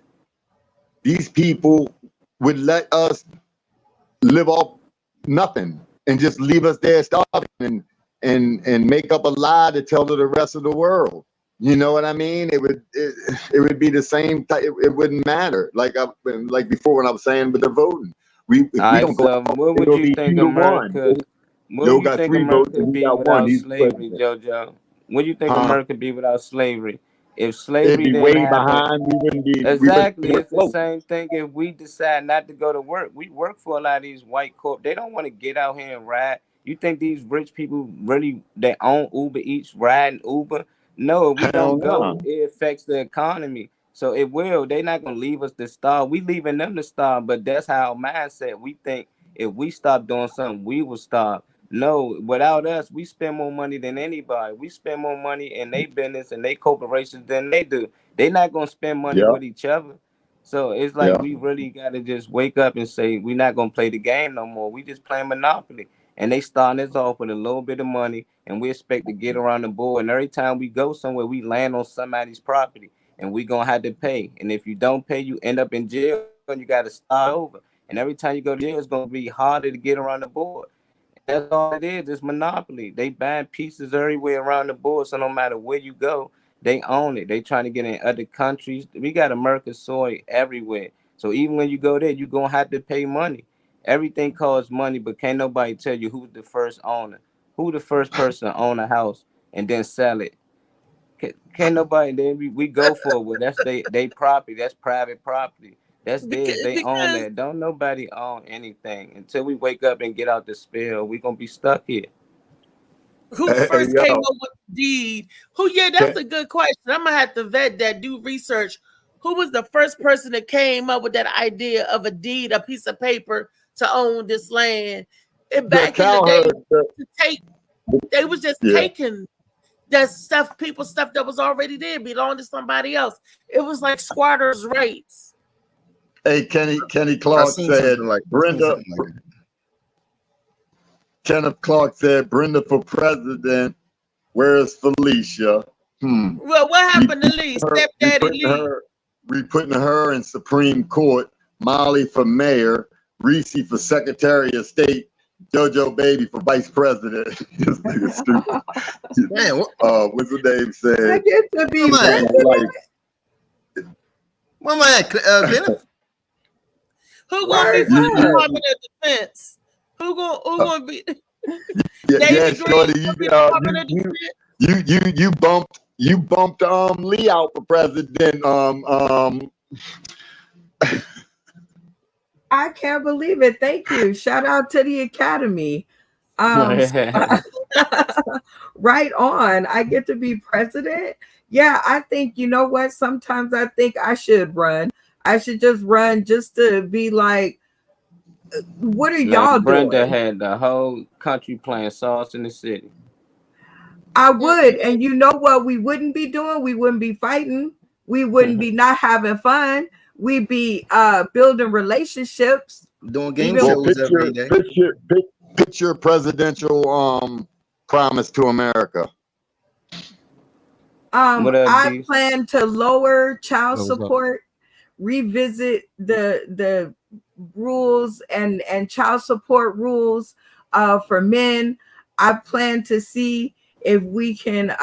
these people would let us live off nothing and just leave us there starving and make up a lie to tell to the rest of the world. You know what I mean? It would be the same. It wouldn't matter. Like before when I was saying with the voting, if All we right. don't go So, out, what would it'll you be think 2-1. America? What Joe would you got think 3 votes America and he be got 1. without He's slavery, president. JoJo? What do you think Huh? America be without slavery? If It'd slavery be didn't way happen, behind. We wouldn't exactly, be it's the afloat. same thing. If we decide not to go to work, we work for a lot of these white corp. They don't want to get out here and ride. You think these rich people really they own Uber Eats, riding Uber? No, if we Hell don't no. go, it affects the economy. So it will. They're not gonna leave us to starve. We leaving them to starve, but that's how our mindset. We think if we stop doing something, we will starve. No, without us, we spend more money than anybody. We spend more money in their business and their corporations than they do. They're not gonna spend money Yeah, with each other. So it's like yeah, we really gotta just wake up and say we're not gonna play the game no more. We just playing Monopoly. And they starting us off with a little bit of money and we expect to get around the board. And every time we go somewhere, we land on somebody's property and we gonna have to pay. And if you don't pay, you end up in jail and you gotta start over. And every time you go to jail, it's gonna be harder to get around the board. That's all it is. It's monopoly. They buying pieces everywhere around the board. So no matter where you go, they own it. They trying to get in other countries. We got American soil everywhere. So even when you go there, you're gonna have to pay money. Everything costs money, but can't nobody tell you who's the first owner. Who the first person to own a house and then sell it. Can't nobody then we go for it. Well, that's they property. That's private property. That's theirs. They own Because that. Don't nobody own anything until we wake up and get out the spell. We gonna be stuck here. who hey, first came yo, up with the deed? Who? Yeah, can, that's a good question. I'm gonna have to vet that, do research. who was the first person that came up with that idea of a deed, a piece of paper to own this land? And back in the day, to take, they was just taking that stuff, people's stuff that was already there, belonged to somebody else. It was like squatters' rights. Hey, Kenny Clark said, Brenda. Kenneth Clark said, Brenda for president. Where's Felicia? Well, what happened to Lee? Stepdaddy Lee. We putting her in Supreme Court. Molly for mayor. Reese for Secretary of State. JoJo Baby for vice president. This nigga stupid. Man, what's the name said? I get to be What am I at, Kenneth? Who gonna be for the Department of Defense? Who gonna be? You bumped Lee out for president. I can't believe it. Thank you. Shout out to the Academy. Right on. I get to be president. Yeah, I think, you know what? Sometimes I think I should run. I should just run just to be like, what are y'all doing? Brenda had the whole country playing Sauce in the City. I would. And you know what we wouldn't be doing? We wouldn't be fighting. We wouldn't be not having fun. We'd be building relationships. Doing game shows every day. Picture presidential promise to America. I plan to lower child support, revisit the rules and child support rules for men. I plan to see if we can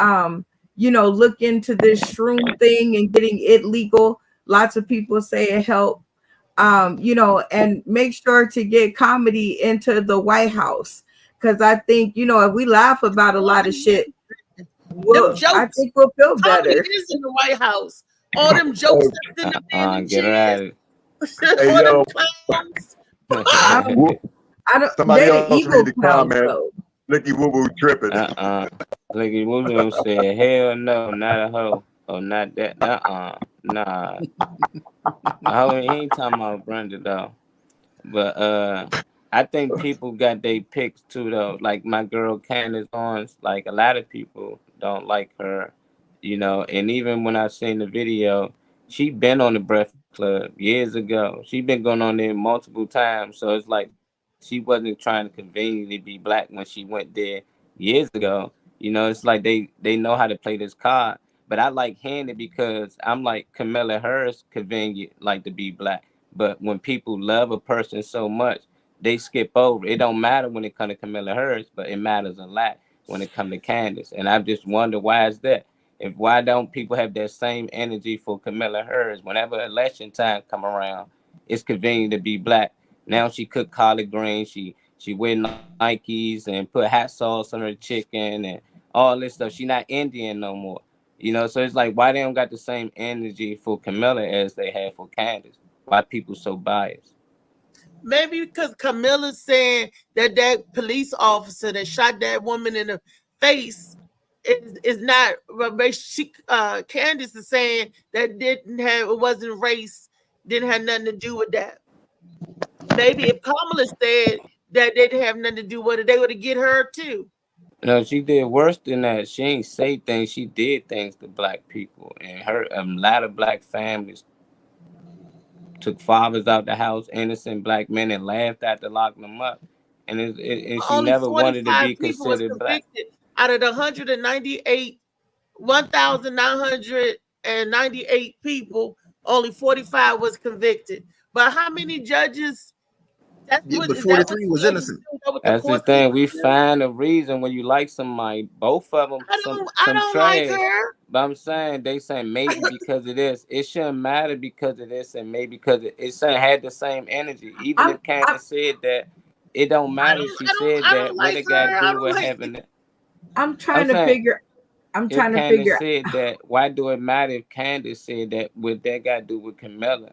look into this shroom thing and getting it legal. Lots of people say it helped, and make sure to get comedy into the White House. Because I think, if we laugh about a lot of shit, I think we'll feel better. Tommy is in the White House. All them jokes that's in the damn Get her out of Hey, all yo. them clowns. I don't. Somebody They're else evil read the clowns, comment. though. Licky Woo Woo tripping. Licky Woo Woo said, hell no, not a hoe. Oh, not that. Nah. He ain't talking about Brenda, though. But I think people got their picks, too, though. Like my girl Candace Owens, like a lot of people don't like her, And even when I seen the video, she been on the Breakfast Club years ago. She been going on there multiple times. So it's like she wasn't trying to conveniently be black when she went there years ago. It's like they know how to play this card. But I like Handy because I'm like Kamala Harris convenient like to be black. But when people love a person so much, they skip over. It don't matter when it comes to Kamala Harris, but it matters a lot when it comes to Candace. And I just wonder why is that? Why don't people have that same energy for Kamala Harris? Whenever election time come around, it's convenient to be black. Now she cook collard greens, she wear Nikes and put hot sauce on her chicken and all this stuff. She not Indian no more. So it's like, why they don't got the same energy for Camilla as they have for Candace? Why people so biased? Maybe because Camilla's saying that police officer that shot that woman in the face is not. Candace is saying that it wasn't race, didn't have nothing to do with that. Maybe if Kamala said that they didn't have nothing to do with it, they would have get her too. No, she did worse than that. She ain't say things. She did things to black people, and a lot of black families took fathers out the house, innocent black men, and laughed at to lock them up. And she Only never wanted to be people was considered black. Out of the 198 people, only 45 was convicted. But how many judges? But 43 was innocent. That's the thing. We find a reason when you like somebody. Both of them. I don't like her. But I'm saying they saying maybe because of this. It shouldn't matter because of this, and maybe because it had the same energy. Even if Candace said that, it don't matter. She said that. What it got to do with having it? I'm trying to figure. Said that. Why do it matter if Candace said that? What that got to do with Camilla?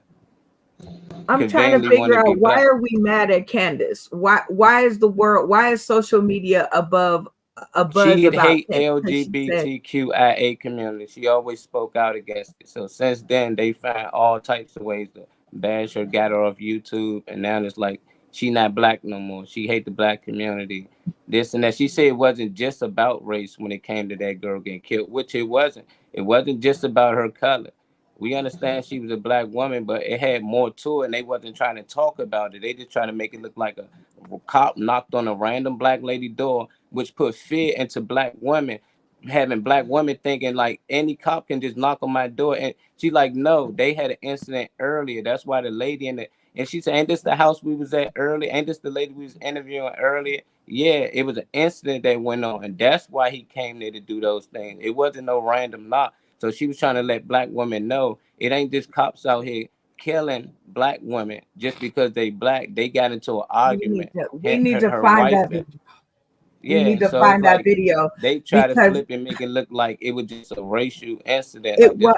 I'm trying to figure out why are we mad at Candace? Why is the world? Why is social media above a buzz She'd about hate Pimp because she said LGBTQIA community. She always spoke out against it. So since then, they found all types of ways to bash her, got her off YouTube, and now it's like she not black no more. She hate the black community, this and that. She said it wasn't just about race when it came to that girl getting killed, which it wasn't. It wasn't just about her color. We understand she was a black woman, but it had more to it, and they wasn't trying to talk about it. They just trying to make it look like a cop knocked on a random black lady door, which put fear into black women, having black women thinking like any cop can just knock on my door. And she's like, no, they had an incident earlier. That's why the lady in the, and she said, ain't this the house we was at earlier? Ain't this the lady we was interviewing earlier? Yeah, it was an incident that went on, and that's why he came there to do those things. It wasn't no random knock. So she was trying to let black women know it ain't just cops out here killing black women just because they black. They got into an argument. we need to find that. We need to find that video. They try to flip and make it look like it was just a racial incident. It was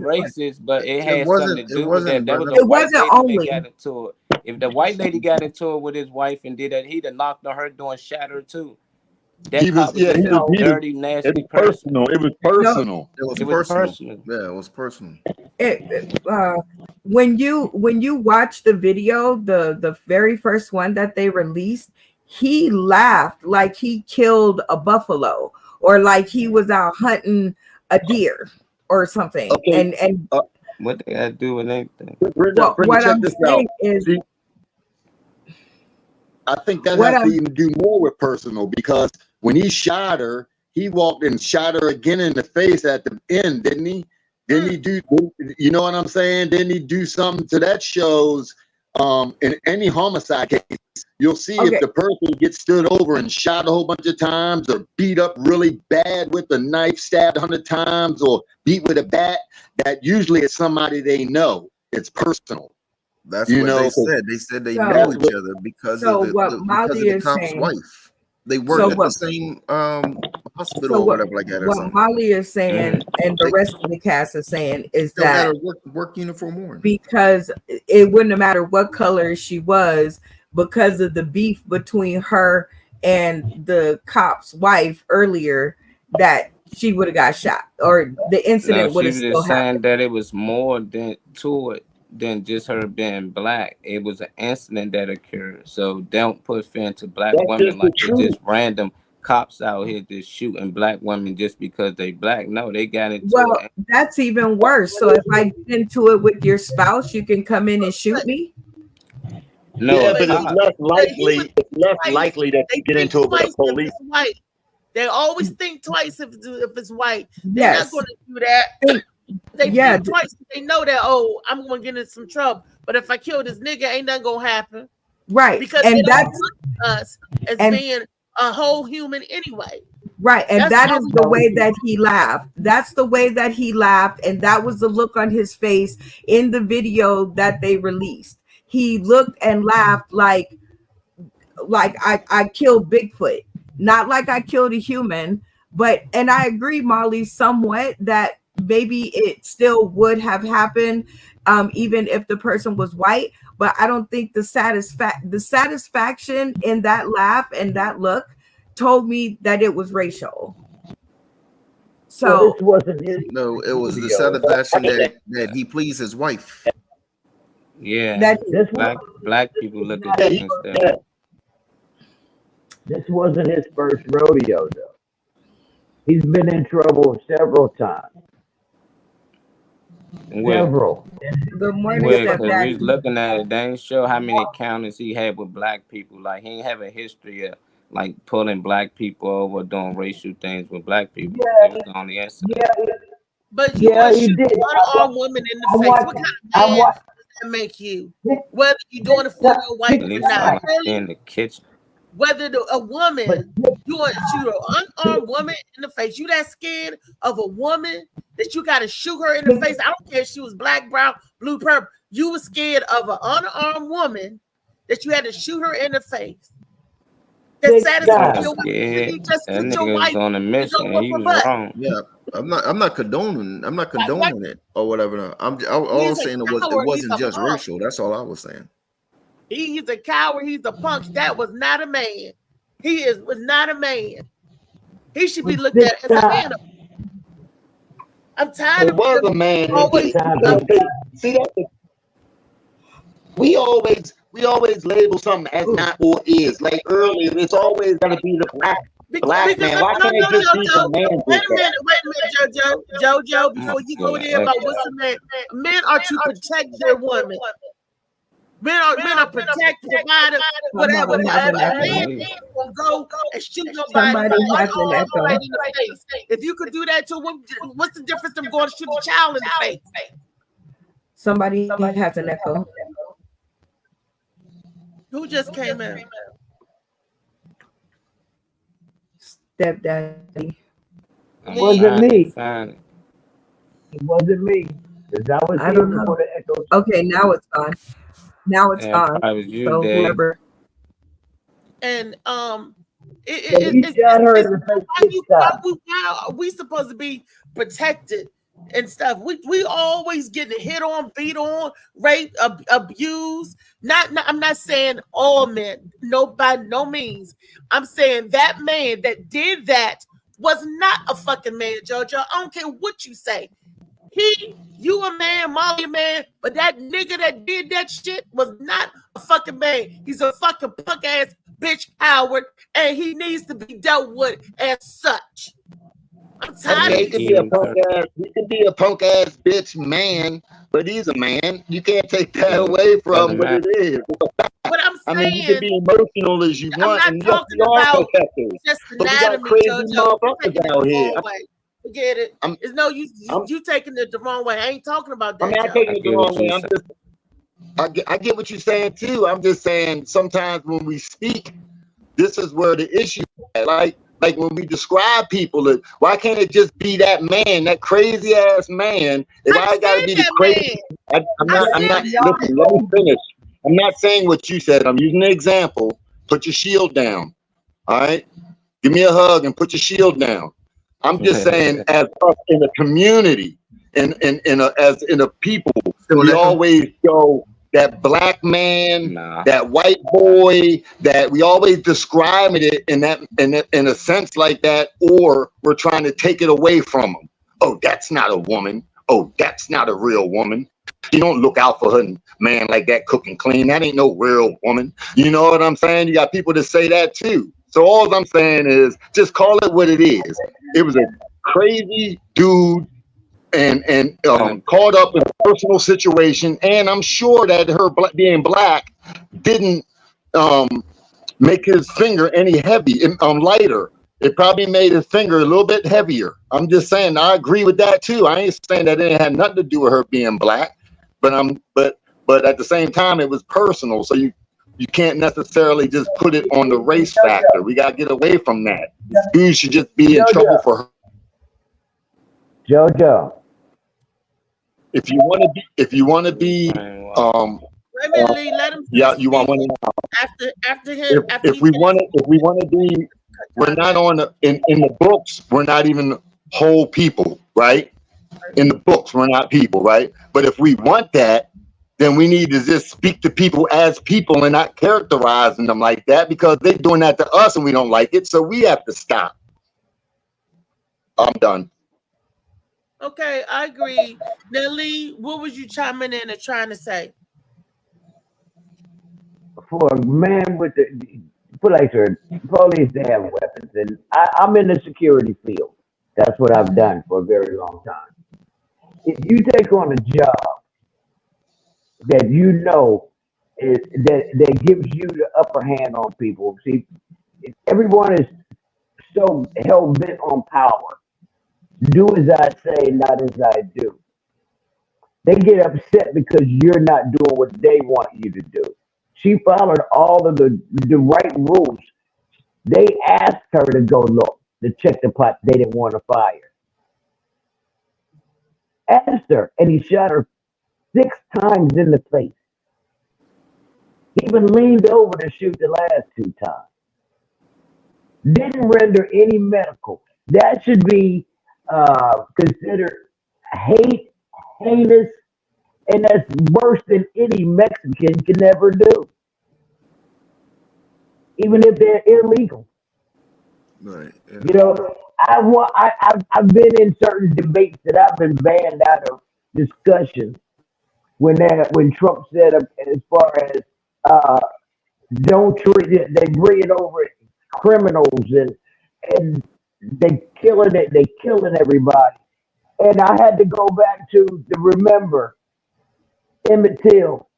racist, but it had something to do with that. It wasn't only. If the white lady got into it with his wife and did that, he'd have knocked on her door and shot her too. That he was dirty, nasty. It was personal. It was personal. It was personal. Yeah, it was personal. When you watch the video, the very first one that they released, he laughed like he killed a buffalo or like he was out hunting a deer or something. Okay. And what they gotta do with anything? What I'm saying is, I think that has to even do more with personal, because when he shot her, he walked and shot her again in the face at the end, didn't he? Didn't he do, you know what I'm saying? Didn't he do something to that shows in any homicide case? You'll see if the person gets stood over and shot a whole bunch of times or beat up really bad with a knife, stabbed 100 times or beat with a bat, that usually it's somebody they know. It's personal. That's what they said. They said they knew each other because of the cop's wife. They worked at the same hospital or whatever like that. What Molly is saying and the rest of the cast is saying is that work uniform on, because it wouldn't matter what color she was, because of the beef between her and the cop's wife earlier, that she would have got shot or the incident would have still happened. Saying that it was more to it than just her being black. It was an incident that occurred. So don't put fear into black women like it's just random cops out here just shooting black women just because they black. No, they got into it. That's even worse. So if I get into it with your spouse, you can come in and shoot me? No, but it's less likely. It's less likely that you get into it with the police. They always think twice if it's white. They're not going to do that. They think twice. They know that, oh, I'm going to get in some trouble. But if I kill this nigga, ain't nothing going to happen. Right. Because they don't want us as being a whole human anyway. Right. And that is the way that he laughed. That's the way that he laughed. And that was the look on his face in the video that they released. He looked and laughed like I killed Bigfoot. Not like I killed a human. But, and I agree, Molly, somewhat that maybe it still would have happened even if the person was white. But I don't think the satisfaction in that laugh and that look told me that it was racial. So it wasn't his. No, it was the satisfaction that he pleased his wife. Yeah, that black people look at it instead. This wasn't his first rodeo, though. He's been in trouble several times. Several. Good morning. We're looking at it. They ain't show how many encounters he had with black people. Like, he ain't have a history of like pulling black people over, doing racial things with black people. It was the only incident. But you shoot all women in the face. What kind of man does that make you? Whether you're doing it for your wife or not. In the kitchen. Whether a woman, you want to shoot an unarmed woman in the face, you that scared of a woman that you got to shoot her in the face. I don't care if she was black, brown, blue, purple. You were scared of an unarmed woman that you had to shoot her in the face. That satisfies your wife. You just shoot your wife. On a mission. He was wrong. Yeah, I'm not condoning it or whatever. No. All I'm saying it wasn't just racial. That's all I was saying. He's a coward. He's a punk. That was not a man. He was not a man. He should be For looked at 6 as an times. animal. I'm tired It of was a them man. always. See that? We always label something as not or is. Like earlier, it's always gonna be the black man. Why can't it just be the man? Wait a minute, Jojo. Before you go there about what's a man, men are to protect their women. Men are protect, provider, whatever. Somebody has However, an a man echo. will go and shoot nobody Somebody has an right echo. in the face. If you could do that to a woman, what's the difference from going to shoot a child in the face? Somebody has an echo. Who just came in? Stepdaddy. It wasn't me. Fine. It wasn't me. 'Cause I was I here don't know. before the echo. Okay, now it's on. Now it's Yeah, on. probably you, So Dave. whoever. And He shot her in the face why 6 times. why are we supposed to be protected and stuff? We always getting hit on, beat on, raped, abused. I'm not saying all men, by no means. I'm saying that man that did that was not a fucking man, Jojo. I don't care what you say. You a man, Molly a man, but that nigga that did that shit was not a fucking man. He's a fucking punk ass bitch Howard, and he needs to be dealt with as such. I'm tired Okay, of he could be a punk ass bitch man, but he's a man. You can't take that away from what it is. But I mean, you can be emotional as you want, and yes, talking we are about protectors. just But we got anatomy, crazy Jojo. motherfuckers out here. Forget it. It's no you taking it the wrong way. I ain't talking about that. I mean, I'm taking it the wrong way. I get what you're saying too. I'm just saying sometimes when we speak, this is where the issue is. Like when we describe people, why can't it just be that man, that crazy ass man? If I gotta be the crazy, I'm not. Listen, let me finish. I'm not saying what you said. I'm using an example. Put your shield down. All right. Give me a hug and put your shield down. I'm just saying, as us in a community, as in a people, we always show that black man, that white boy, that we always describe it in a sense like that, or we're trying to take it away from them. Oh, that's not a woman. Oh, that's not a real woman. You don't look out for her man like that, cook and clean. That ain't no real woman. You know what I'm saying? You got people that say that too. So all I'm saying is just call it what it is. It was a crazy dude and caught up in a personal situation. And I'm sure that her being black didn't make his finger any lighter. It probably made his finger a little bit heavier. I'm just saying, I agree with that too. I ain't saying that it had nothing to do with her being black, but at the same time, it was personal. So you can't necessarily just put it on the race factor. We got to get away from that. Dude should just be in trouble for her. Jojo. If you want to be, let him. Yeah, you want one after him. If we want to be, we're not in the books. We're not even whole people, right? In the books, we're not people, right? But if we want that, then we need to just speak to people as people and not characterizing them like that, because they're doing that to us and we don't like it. So we have to stop. I'm done. Okay, I agree. Now, Lee, what was you chiming in and trying to say? For a man with the police to have weapons, and I'm in the security field. That's what I've done for a very long time. If you take on a job that you know that gives you the upper hand on people, see, everyone is so hell bent on power. Do as I say, not as I do. They get upset because you're not doing what they want you to do. She followed all of the right rules. They asked her to go look, to check the pot. They didn't want to fire. Asked her, and he shot her 6 times in the face. He even leaned over to shoot the last 2 times. Didn't render any medical. That should be considered heinous, and that's worse than any Mexican can ever do. even if they're illegal. Right. Yeah. You know, I've been in certain debates that I've been banned out of discussions when Trump said as far as don't treat it, they bring it over criminals and they killing everybody. And I had to go back to remember Emmett Till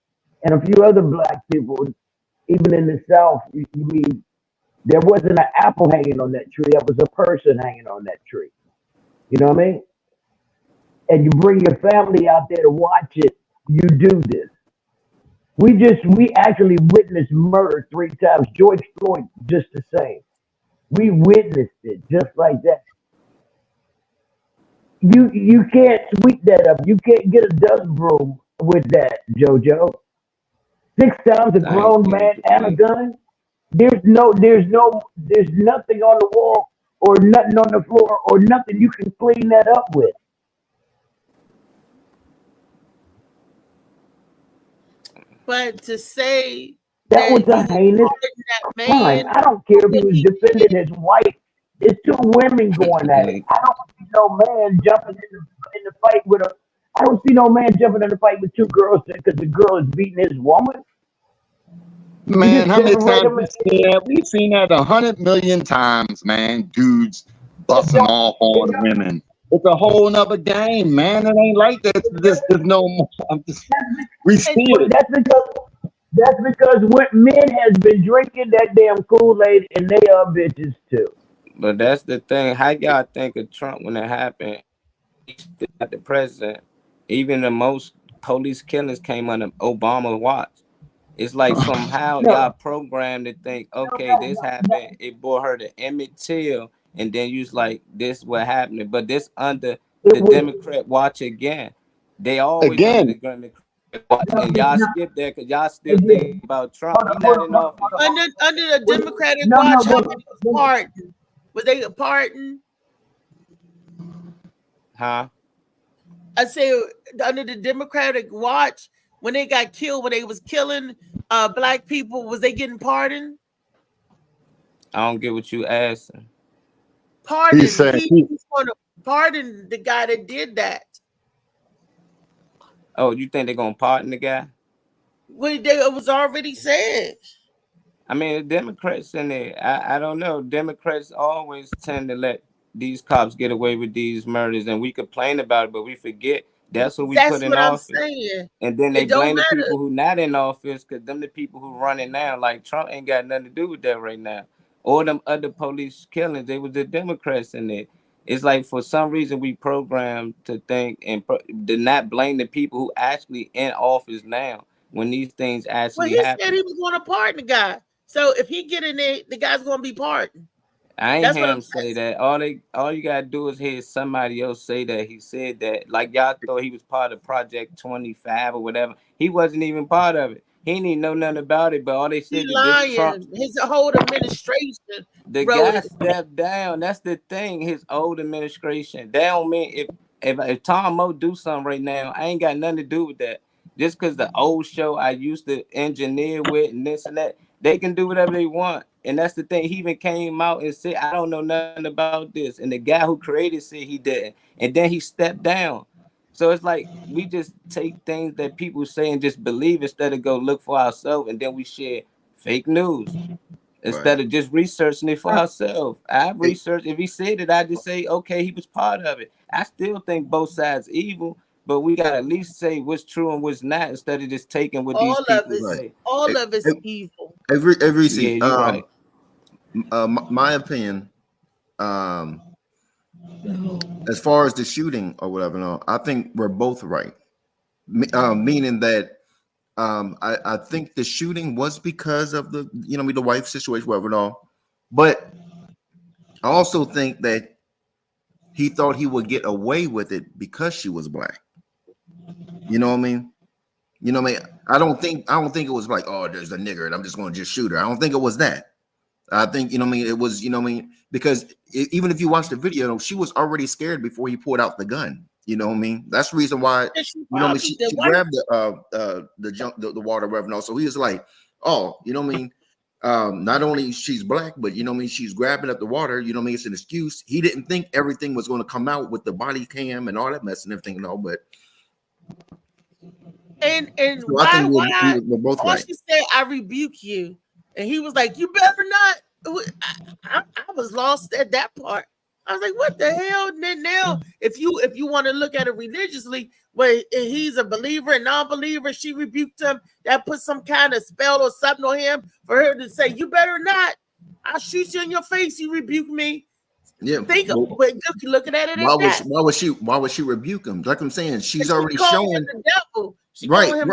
and a few other black people, even in the South. You mean there wasn't an apple hanging on that tree, there was a person hanging on that tree. You know what I mean? And you bring your family out there to watch it, you do this. We actually witnessed murder 3 times. George Floyd, just the same. We witnessed it just like that. You can't sweep that up. You can't get a dust broom with that, JoJo. 6 times a grown man and a gun. There's nothing on the wall or nothing on the floor or nothing you can clean that up with. But to say that was a heinous crime. I don't care if he was defending his wife. There's 2 women going at it. I don't see no man jumping in the fight with a. I don't see no man jumping in the fight with 2 girls because the girl is beating his woman. Man, how many times we seen that? We've seen that 100 million times, man. Dudes busting off on women. It's a whole nother game, man. It ain't like that. There's no more. We see it. That's because men has been drinking that damn Kool-Aid and they are bitches too. But that's the thing. How y'all think of Trump when it happened? He's not the president. Even the most police killings came under Obama's watch. It's like somehow y'all programmed to think, okay, this happened. It brought her to Emmett Till. And then you was like, this what happening. But this under the Democrat watch again. They always under the Democrat watch. And y'all skip that because y'all still think about Trump. He's not in office. Under the Democratic watch, how many was pardoned? Was they pardoned? Huh? I say under the Democratic watch, when they got killed, when they was killing black people, was they getting pardoned? I don't get what you asking. Pardon. He's going to pardon the guy that did that. Oh, you think they're going to pardon the guy? Well, it was already said. I mean, the Democrats in there, I don't know. Democrats always tend to let these cops get away with these murders, and we complain about it, but we forget that's who we put in office. Saying. And then they blame the people who not in office because them the people who running now. Like Trump ain't got nothing to do with that right now. Or them other police killings, they was the Democrats in it. It's like for some reason we programmed to think and to not blame the people who actually in office now when these things actually happen. He said he was going to pardon the guy. So if he get in there, the guy's going to be pardoned. I ain't hear him say that. All you gotta do is hear somebody else say that he said that. Like y'all thought he was part of Project 25 or whatever. He wasn't even part of it. He didn't even know nothing about it. But all they said is Trump. His whole administration. The guy stepped down. That's the thing. His old administration. That don't mean if Tom Moe do something right now, I ain't got nothing to do with that. Just because the old show I used to engineer with and this and that, they can do whatever they want. And that's the thing. He even came out and said, I don't know nothing about this. And the guy who created said he didn't. And then he stepped down. So it's like we just take things that people say and just believe instead of go look for ourselves. And then we share fake news instead of just researching it for ourselves. I researched. If he said it, I just say, okay, he was part of it. I still think both sides evil. But we gotta at least say what's true and what's not instead of just taking what these people say. All of it's evil. Every right. My opinion, as far as the shooting or whatever, no, I think we're both right. Meaning that I think the shooting was because of the the wife situation, whatever and all. But I also think that he thought he would get away with it because she was black. You know what I mean? I don't think it was like, oh, there's a nigger and I'm just going to just shoot her. I don't think it was that. I think, it was, because even if you watch the video, she was already scared before he pulled out the gun. You know what I mean? That's the reason why, she grabbed the water weapon. So he was like, oh, not only she's black, but you know what I mean, she's grabbing up the water, you know what I mean, it's an excuse. He didn't think everything was going to come out with the body cam and all that mess and everything and all, but and so why we're both all right. she said, I rebuke you, and he was like, you better not. I was lost at that part. I was like, what the hell? And then now, if you want to look at it religiously, when he's a believer and non-believer, she rebuked him. That put some kind of spell or something on him for her to say, you better not. I'll shoot you in your face. You rebuke me. Yeah. Think of looking at it. Why would she rebuke him? Like I'm saying, she's already shown the devil. She right. him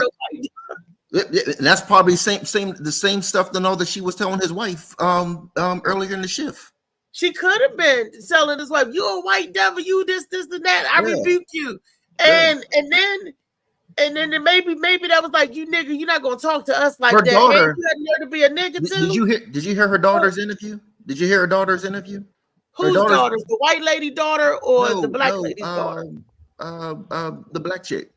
And that's probably the same stuff to know that she was telling his wife earlier in the shift. She could have been telling his wife, "You a white devil, you this and that. I rebuke you." And then maybe that was like, you nigga, you're not gonna talk to us like her that. Daughter, and you had there to be a nigga too. Did you hear her daughter's interview? Did you hear her daughter's interview? Whose daughter? The white lady daughter or the black lady's daughter? The black chick.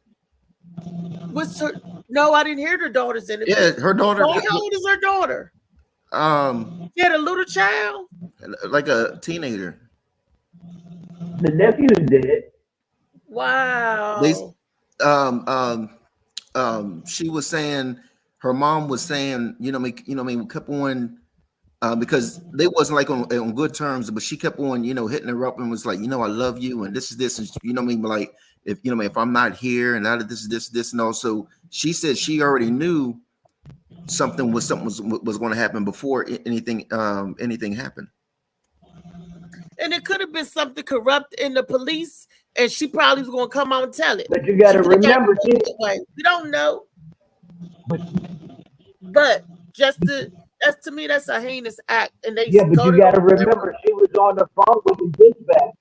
What's her? No, I didn't hear her daughter's interview. Yeah, her daughter. How old is her daughter? She had a little child, like a teenager. The nephew's dead. Wow. She was saying, her mom was saying, we kept on, because they wasn't like on good terms, but she kept on, hitting her up and was like, I love you, and this is this, and like, if I'm not here, and out of this, and also she said she already knew something was going to happen before anything happened. And it could have been something corrupt in the police, and she probably was going to come out and tell it. But you got to remember, we don't know. But that's to me, that's a heinous act. And they but you got to remember, she was on the phone with the dispatch.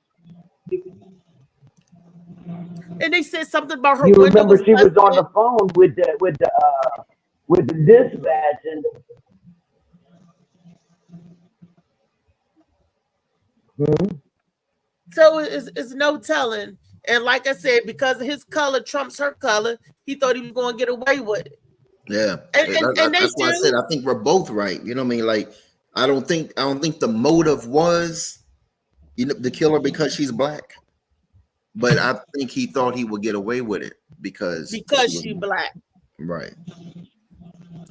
And they said something about her. You remember she was on the phone with the dispatch and. So it's no telling. And like I said, because of his color trumps her color, he thought he was going to get away with it. Yeah, and that's why I said I think we're both right. You know what I mean? Like, I don't think the motive was, the killer because she's black, but I think he thought he would get away with it because she's black. Right.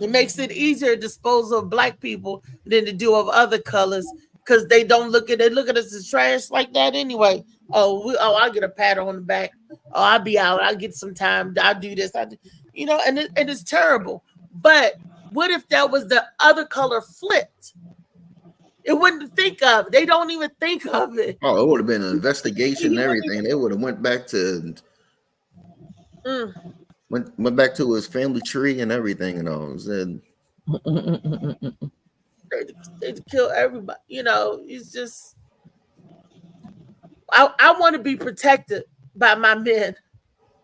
It makes it easier to dispose of black people than to do of other colors, because they look at us as trash like that anyway. I'll get a pat on the back. Oh, I'll be out. I'll get some time. I'll do this. And it's terrible. But what if that was the other color flipped? It wouldn't think of it. They don't even think of it. Oh, it would have been an investigation and everything. They would have went back to went back to his family tree and everything and all. Said they kill everybody. It's just I want to be protected by my men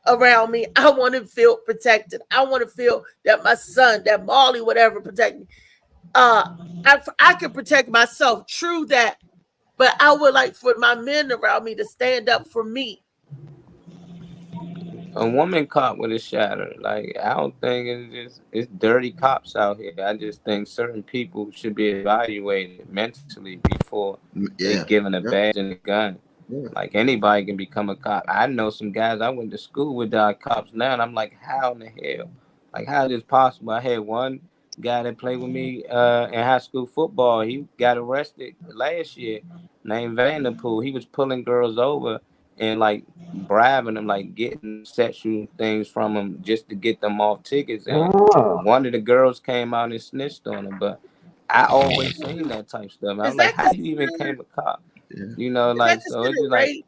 around me. I want to feel protected. I want to feel that my son, that Molly, whatever, protect me. I can protect myself, true that, but I would like for my men around me to stand up for me. A woman caught with a shatter. Like, I don't think it's dirty cops out here. I just think certain people should be evaluated mentally before they're given a badge and a gun. Yeah. Like, anybody can become a cop. I know some guys I went to school with that are cops now, and I'm like, how in the hell? Like, how is this possible? I had one guy that played with me in high school football. He got arrested last year, named Vanderpool. He was pulling girls over and like bribing them, like getting sexual things from them just to get them off tickets. And one of the girls came out and snitched on him. But I always seen that type of stuff. I'm like, how you even became a cop? Yeah. Like, so it's just like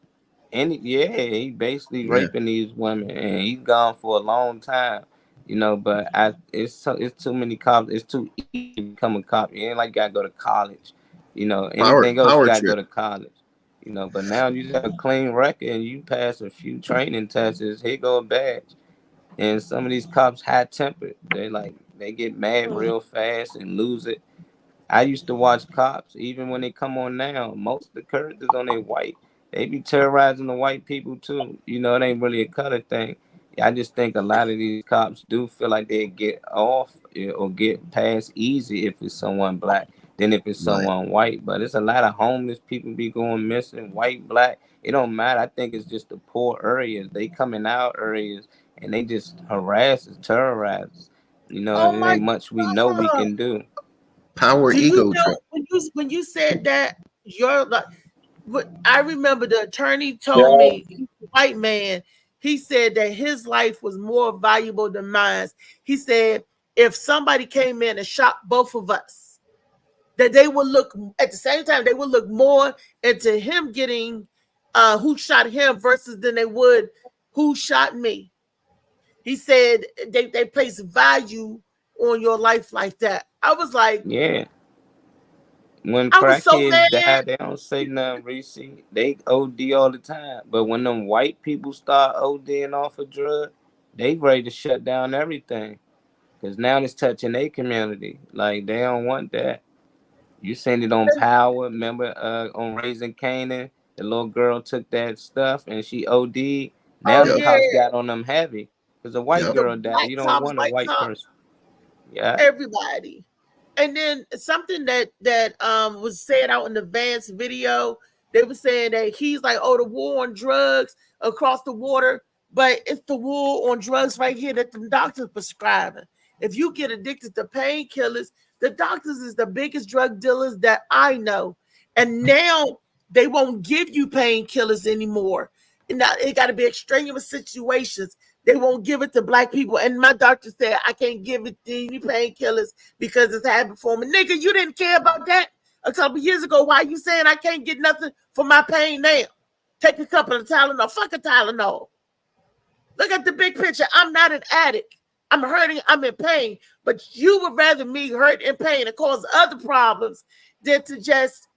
he basically raping these women, and he's gone for a long time. But it's too many cops. It's too easy to become a cop. You ain't like gotta go to college. Anything else you gotta go to college. But now you have a clean record and you pass a few training tests. Here go a badge. And some of these cops high tempered. They get mad real fast and lose it. I used to watch cops, even when they come on now. Most of the characters on they white. They be terrorizing the white people too. It ain't really a color thing. I just think a lot of these cops do feel like they get off or get past easy if it's someone black than if it's someone white. But it's a lot of homeless people be going missing, white, black. It don't matter. I think it's just the poor areas. They come in our areas and they just harass us, terrorize us. You know, Oh it my ain't much we know we God. can do. Power Do you ego know trip. when you said that, you're like, I remember the attorney told me, white man, he said that his life was more valuable than mine. He said if somebody came in and shot both of us, that they would look at the same time, they would look more into him getting who shot him versus than they would who shot me. He said they place value on your life like that. I was like, Yeah. When I was so crackheads die, mad. they don't say nothing, Reese. They OD all the time. But when them white people start ODing off a drug, they ready to shut down everything. Because now it's touching their community. Like, they don't want that. You seen it on Power. Remember on Raising Canaan? The little girl took that stuff and she OD'd. Now Oh the yeah, cops got on them heavy. Because a white the girl died. black You don't cops, want a white white cops, person. Yeah. everybody. And then something that was said out in the Vance video, they were saying that he's like, oh, the war on drugs across the water, but it's the war on drugs right here that the doctors prescribing. If you get addicted to painkillers, the doctors is the biggest drug dealers that I know. And now they won't give you painkillers anymore. And now it got to be extraneous situations. They won't give it to black people. And my doctor said, I can't give it to any painkillers because it's habit forming. Nigga, you didn't care about that a couple years ago. Why you saying I can't get nothing for my pain now? Take a couple of Tylenol. Fuck a Tylenol. Look at the big picture. I'm not an addict. I'm hurting. I'm in pain. But you would rather me hurt and pain and cause other problems than to just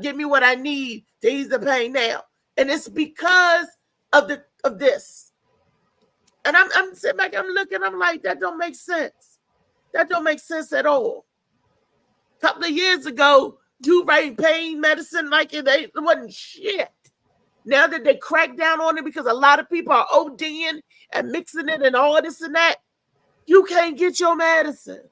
give me what I need to ease the pain now. And it's because of this. And I'm sitting back, I'm looking, I'm like, that don't make sense. That don't make sense at all. A couple of years ago, you writing pain medicine like it wasn't shit. Now that they crack down on it because a lot of people are ODing and mixing it and all this and that, you can't get your medicine.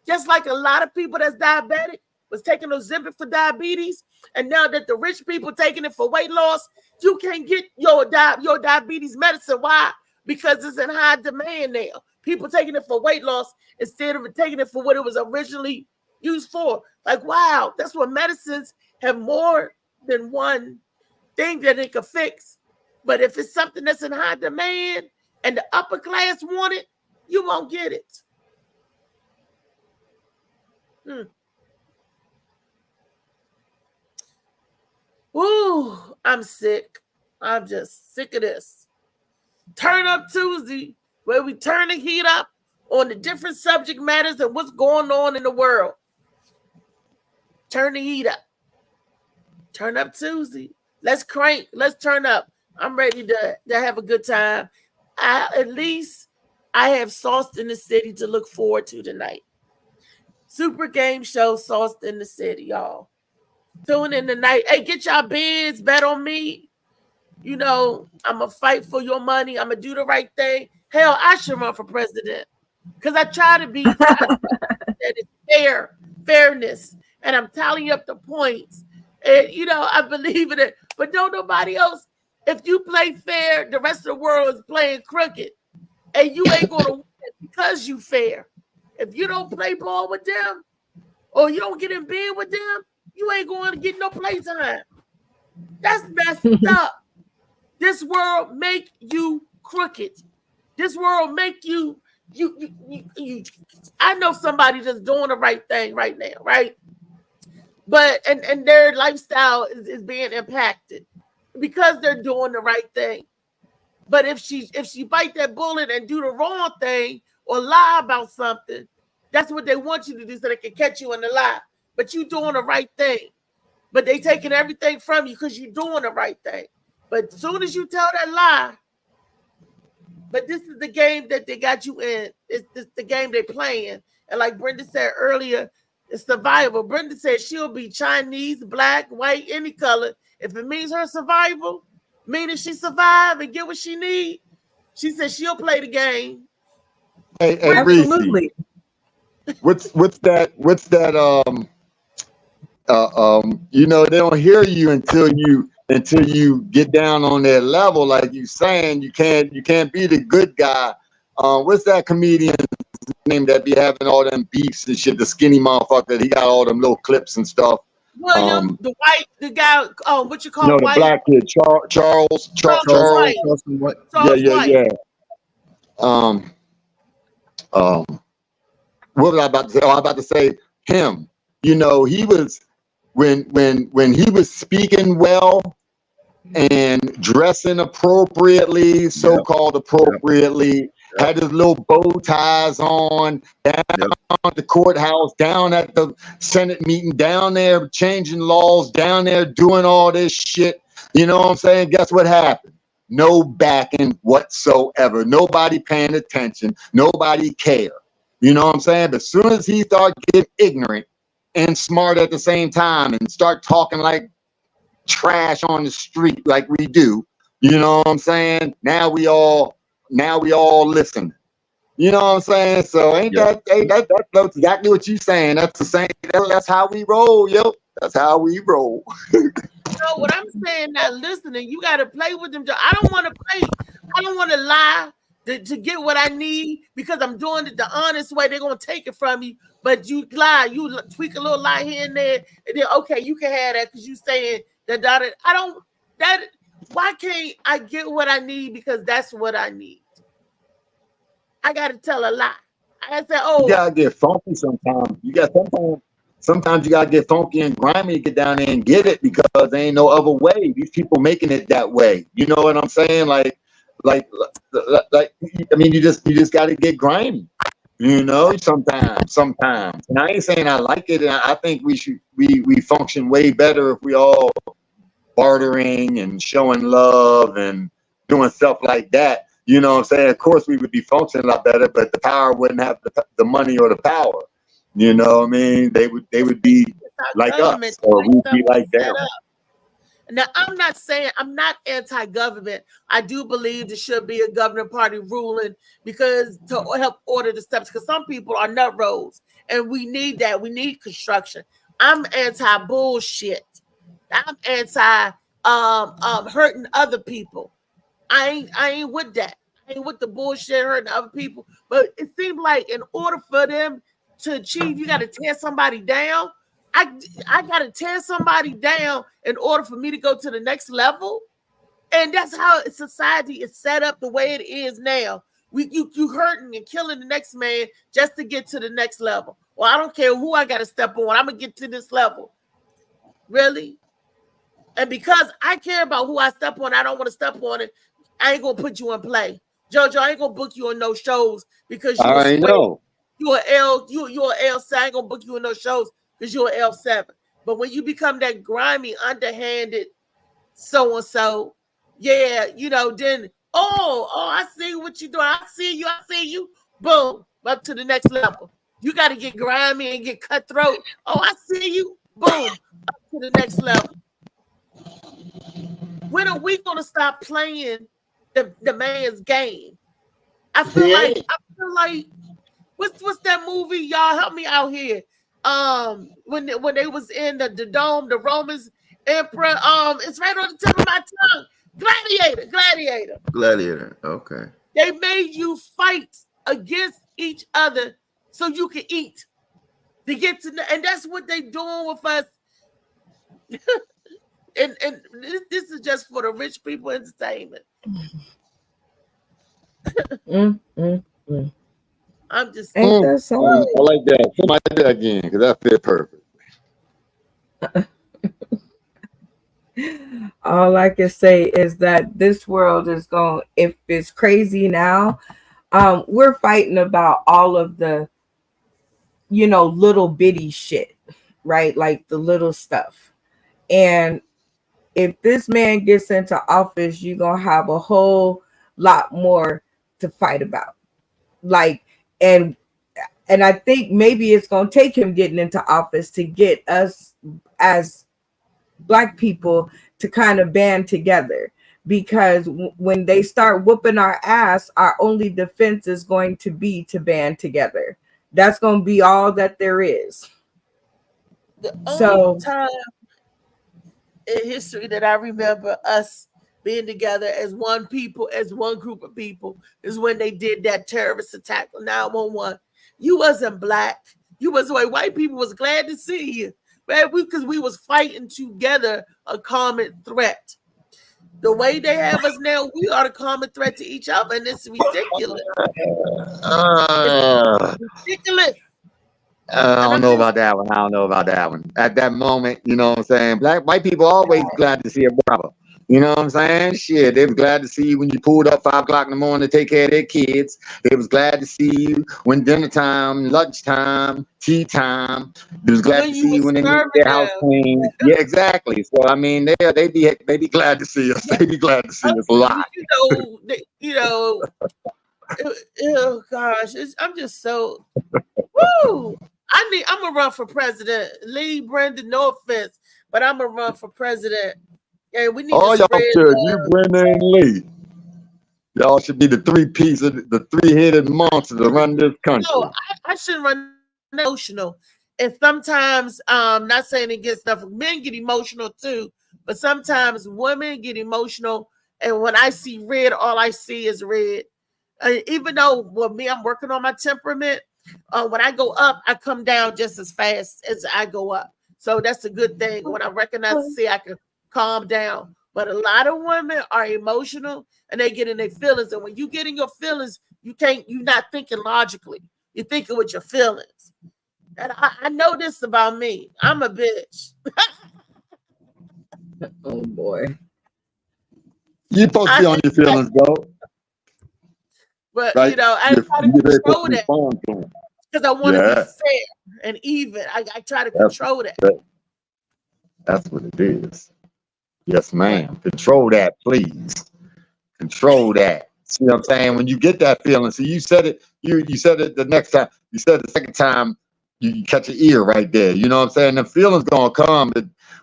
Just like a lot of people that's diabetic was taking Ozempic for diabetes, and now that the rich people taking it for weight loss, you can't get your diabetes medicine. Why? Because it's in high demand now. People taking it for weight loss instead of taking it for what it was originally used for. Like, wow, that's what medicines have more than one thing that it could fix. But if it's something that's in high demand and the upper class want it, you won't get it. Ooh, I'm sick. I'm just sick of this. Turn Up Tuesday, where we turn the heat up on the different subject matters and what's going on in the world. Turn the heat up. Turn Up Tuesday. Let's crank. Let's turn up. I'm ready to have a good time. At least I have Sauced in the City to look forward to tonight. Super Game Show, Sauced in the City, y'all. Tune in tonight. Hey, get y'all bids, bet on me. You know, I'm going to fight for your money. I'm going to do the right thing. Hell, I should run for president because I try to be that is fairness, and I'm tallying up the points. And, you know, I believe in it, but don't nobody else. If you play fair, the rest of the world is playing crooked, and you ain't going to win because you fair. If you don't play ball with them, or you don't get in bed with them, you ain't going to get no playtime. That's messed up. This world make you crooked. This world make you I know somebody that's doing the right thing right now, right? But and their lifestyle is being impacted because they're doing the right thing. But if she bite that bullet and do the wrong thing or lie about something, that's what they want you to do so they can catch you in the lie. But you doing the right thing. But they taking everything from you because you're doing the right thing. But as soon as you tell that lie, but this is the game that they got you in. It's the game they're playing. And like Brenda said earlier, it's survival. Brenda said she'll be Chinese, black, white, any color. If it means her survival, meaning she survive and get what she need, She said she'll play the game. Hey, Reese, Absolutely. what's that? You know, they don't hear you until you get down on their level. Like you saying, you can't be the good guy. What's that comedian's name that be having all them beefs and shit? The skinny motherfucker. He got all them little clips and stuff. William, the guy. What you call No, the White? black kid, Charles. White. Yeah. What was I about to say? Oh, I was about to say him. You know, he was when he was speaking well and dressing appropriately, so-called appropriately, had his little bow ties on, down at the courthouse, down at the Senate meeting, down there changing laws, down there doing all this shit. You know what I'm saying? Guess what happened? No backing whatsoever. Nobody paying attention. Nobody care. You know what I'm saying? But as soon as he started getting ignorant and smart at the same time and start talking like trash on the street like we do, you know what I'm saying? Now we all listen. You know what I'm saying? So that's exactly what you saying. That's the same. That's how we roll, yo. That's how we roll. No, what I'm saying now, listening, you got to play with them. I don't want to play. I don't want to lie to get what I need because I'm doing it the honest way. They're going to take it from you. But you lie, you tweak a little lie here and there. And then, okay, you can have that because you saying that. Why can't I get what I need? Because that's what I need. I got to tell a lie. I said, you got to get funky sometimes. Sometimes you gotta get funky and grimy to get down there and get it because there ain't no other way. These people making it that way. You know what I'm saying? Like, I mean, you just gotta get grimy. You know, sometimes. And I ain't saying I like it. And I think we function way better if we all bartering and showing love and doing stuff like that. You know what I'm saying? Of course, we would be functioning a lot better, but the power wouldn't have the money or the power. You know what I mean? They would be like us, or we'd be like them. Now, I'm not saying I'm not anti-government. I do believe there should be a governing party ruling because to help order the steps. Because some people are nut roads, and we need that. We need construction. I'm anti-bullshit. I'm anti hurting other people. I ain't with that. I ain't with the bullshit hurting other people. But it seems like in order for them to achieve, you got to tear somebody down. I got to tear somebody down in order for me to go to the next level. And that's how society is set up the way it is now. You hurting and killing the next man just to get to the next level. Well, I don't care who I got to step on. I'm going to get to this level. Really? And because I care about who I step on, I don't want to step on it. I ain't going to put you in play. JoJo, I ain't going to book you on no shows because you I know. You're an L7. I ain't gonna book you in those shows because you're an L7. But when you become that grimy, underhanded, so and so, yeah, you know, then I see what you're doing. I see you. Boom, up to the next level. You got to get grimy and get cutthroat. Oh, I see you. Boom, up to the next level. When are we gonna stop playing the man's game? I feel like. What's that movie? Y'all help me out here. When they was in the dome, the Romans emperor. It's right on the tip of my tongue. Gladiator. Okay. They made you fight against each other so you can eat. To get to, and that's what they doing with us. and this is just for the rich people entertainment. I'm just ain't that so? I like that. Somebody do that again because that fit perfect. All I can say is that this world is going, if it's crazy now, we're fighting about all of the, little bitty shit, right? Like the little stuff. And if this man gets into office, you're going to have a whole lot more to fight about. And I think maybe it's going to take him getting into office to get us as Black people to kind of band together, because when they start whooping our ass, our only defense is going to be to band together. That's going to be all that there is. The So only time in history that I remember us being together as one people, as one group of people, is when they did that terrorist attack on 911. You wasn't black. You was white. White people was glad to see you, man, because we was fighting together a common threat. The way they have us now, we are the common threat to each other, and it's ridiculous. It's ridiculous. I don't know about that one. I don't know about that one. At that moment, you know what I'm saying? White people always glad to see a brother. You know what I'm saying? Shit, they was glad to see you when you pulled up 5 o'clock in the morning to take care of their kids. They was glad to see you when dinner time, lunchtime, tea time. They was glad to see you when they make their house clean. Yeah, exactly. So I mean, they be glad to see us. They be glad to see us a lot. Oh gosh, I'm just so woo. I'm gonna run for president. Lee, Brendan, no offense, but I'm gonna run for president. And we need all to y'all should. You, Brendan, and Lee. Y'all should be the three-headed monster to run this country. No, I shouldn't run emotional. And sometimes, not saying it gets stuff. Men get emotional too, but sometimes women get emotional. And when I see red, all I see is red. Even though me, I'm working on my temperament. When I go up, I come down just as fast as I go up. So that's a good thing. When I recognize and see, I can calm down. But a lot of women are emotional and they get in their feelings. And when you get in your feelings, you're not thinking logically. You're thinking with your feelings. And I know this about me. I'm a bitch. Oh boy. You're supposed to be on your feelings, though. But right? I try to control that because I want to be fair and even. I try to control that. That's what it is. Yes, ma'am. Control that, please. Control that. See what I'm saying? When you get that feeling, see, you said it. You said it the next time. You said it the second time. You catch your ear right there. You know what I'm saying? The feelings gonna come,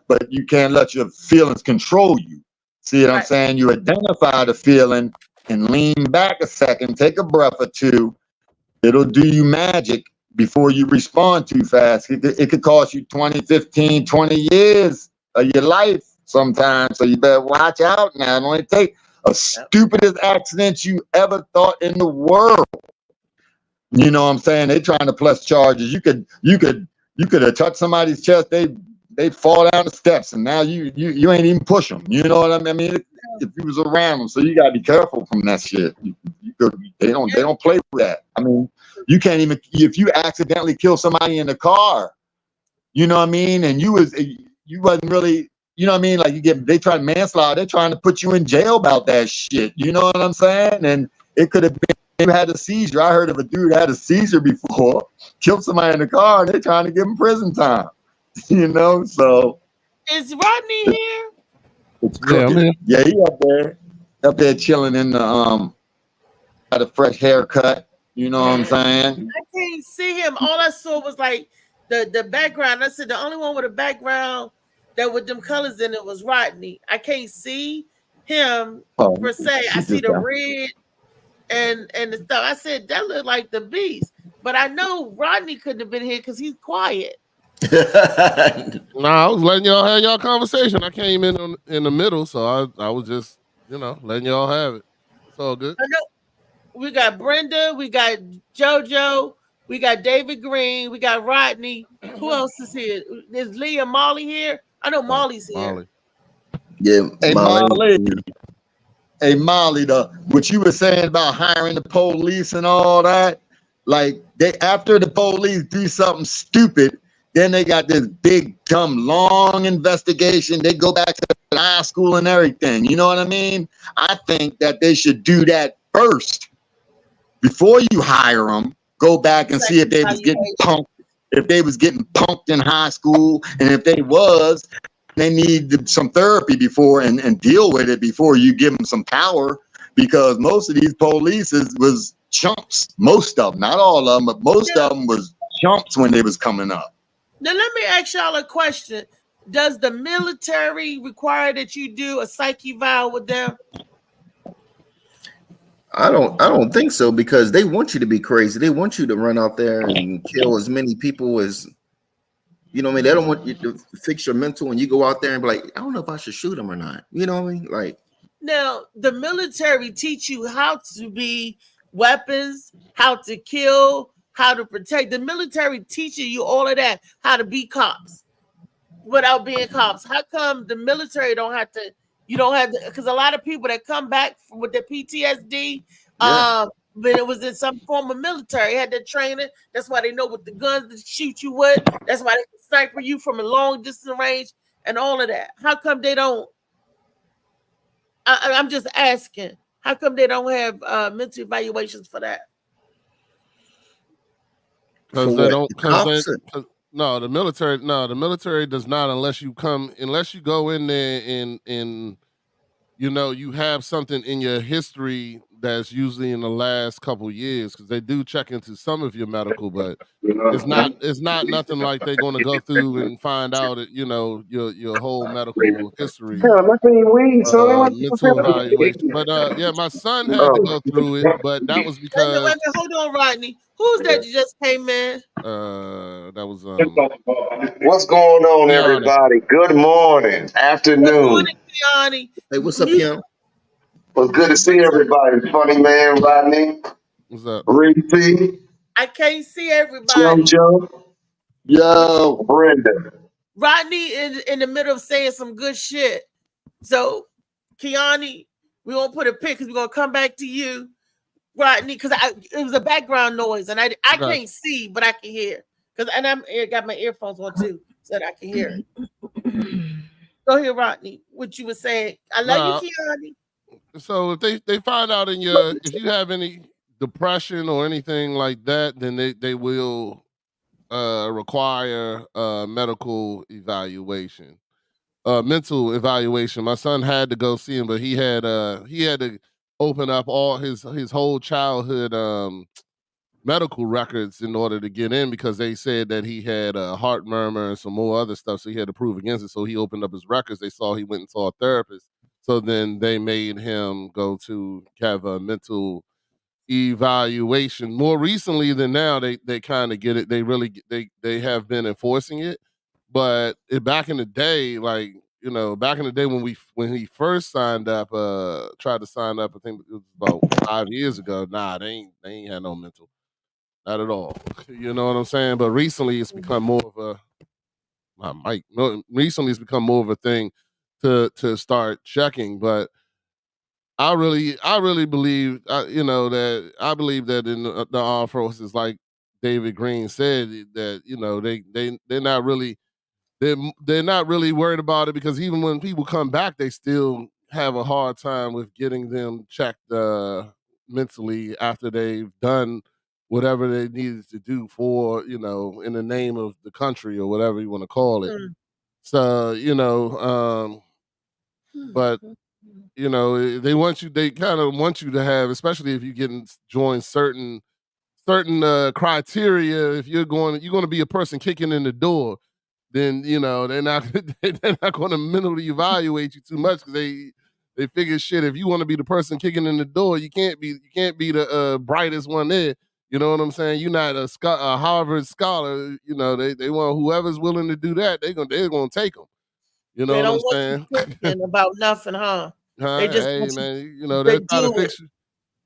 but you can't let your feelings control you. See what I'm saying? You identify the feeling and lean back a second. Take a breath or two. It'll do you magic before you respond too fast. It could cost you 20, 15, 20 years of your life sometimes. So you better watch out now. It only take a stupidest accident you ever thought in the world. You know what I'm saying? They trying to press charges. You could have touched somebody's chest. They fall down the steps, and now you ain't even push them. You know what I mean? If you was around them, so you gotta be careful from that shit. They don't play with that. I mean, you can't even if you accidentally kill somebody in the car. You know what I mean? And you wasn't really. You know what I mean? Like they tried manslaughter. They're trying to put you in jail about that shit. You know what I'm saying? And it could have been. Had a seizure. I heard of a dude had a seizure before, killed somebody in the car, and they're trying to give him prison time. You know, so is Rodney here? It's crooked. Yeah, he up there chilling in the got a fresh haircut. You know what I'm saying? I can't see him. All I saw was like the background. I said the only one with a background that with them colors in it was Rodney. I can't see him per se. I see the red. And the stuff. I said that looked like the beast, but I know Rodney couldn't have been here because he's quiet. Nah, I was letting y'all have y'all conversation. I came in the middle, so I was just letting y'all have it. It's all good. I know. We got Brenda, we got JoJo, we got David Green, we got Rodney. Who else is here? Is Lee and Molly here? I know Molly's here. Molly. Yeah, hey Molly. Hey Molly, what you were saying about hiring the police and all that, like after the police do something stupid, then they got this big, dumb, long investigation. They go back to the high school and everything. You know what I mean? I think that they should do that first before you hire them. Go back and see if they was getting punked, if they was getting punked in high school, and if they was. They need some therapy before and deal with it before you give them some power, because most of these police was chumps. Most of them, not all of them, but most of them was chumps when they was coming up. Now let me ask y'all a question. Does the military require that you do a psych eval with them? I don't think so, because they want you to be crazy. They want you to run out there and kill as many people as, you know what I mean? They don't want you to fix your mental when you go out there and be like, I don't know if I should shoot them or not. You know what I mean? Like, now the military teach you how to be weapons, how to kill, how to protect. The military teaching you all of that, how to be cops without being cops. How come the military don't have to? You don't have to, because a lot of people that come back with their PTSD, but it was in some form of military, had their training. That's why they know what the guns to shoot you with. That's why they can sniper you from a long distance range and all of that. How come they don't? I'm just asking. How come they don't have mental evaluations for that? Because they don't. No, the military does not, unless you go in there and you know, you have something in your history that's usually in the last couple of years, because they do check into some of your medical, but it's not nothing like they're going to go through and find out, you know, your whole medical history, mental evaluation. But yeah, my son had to go through it, but that was because wait a minute, hold on, Rodney. Who's that just came in? That was What's going on, everybody? Good morning, afternoon. Good morning, Keanu. Hey, what's up, Keanu? Well, good to see everybody. Funny man, Rodney. What's up? Reese. I can't see everybody. Yo, Brenda. Rodney is in the middle of saying some good shit. So, Keanu, we won't put a pic because we're gonna come back to you, Rodney, because it was a background noise and I can't see, but I can hear. And I'm got my earphones on too, so that I can hear it. Go ahead, Rodney. What you were saying? I love you, Keanu. So if they find out if you have any depression or anything like that, then they will require medical evaluation, mental evaluation. My son had to go see him, but he had to open up all his whole childhood medical records in order to get in, because they said that he had a heart murmur and some more other stuff, so he had to prove against it. So he opened up his records. They saw he went and saw a therapist. So then they made him go to have a mental evaluation. More recently than now, they kind of get it. They have been enforcing it. But back in the day, like, you know, back in the day when he first signed up, tried to sign up, I think it was about 5 years ago. Nah, they ain't had no mental. Not at all. You know what I'm saying? But recently it's become more of recently it's become more of a thing to start checking. But I really believe, that I believe that in the armed forces, like David Green said, that, you know, they're not really worried about it, because even when people come back, they still have a hard time with getting them checked mentally after they've done whatever they needed to do for, you know, in the name of the country or whatever you want to call it. So, you know, but, you know, they kind of want you to have, especially if you join certain criteria. If you're going to be a person kicking in the door, then, you know, they're not going to mentally evaluate you too much, because they figure, shit, if you want to be the person kicking in the door, you can't be the brightest one there. You know what I'm saying? You're not a Harvard scholar. You know, they want whoever's willing to do that. They're gonna take them. You know what I'm saying? Thinking about nothing, huh? They just hey man, you know, they try to fix you.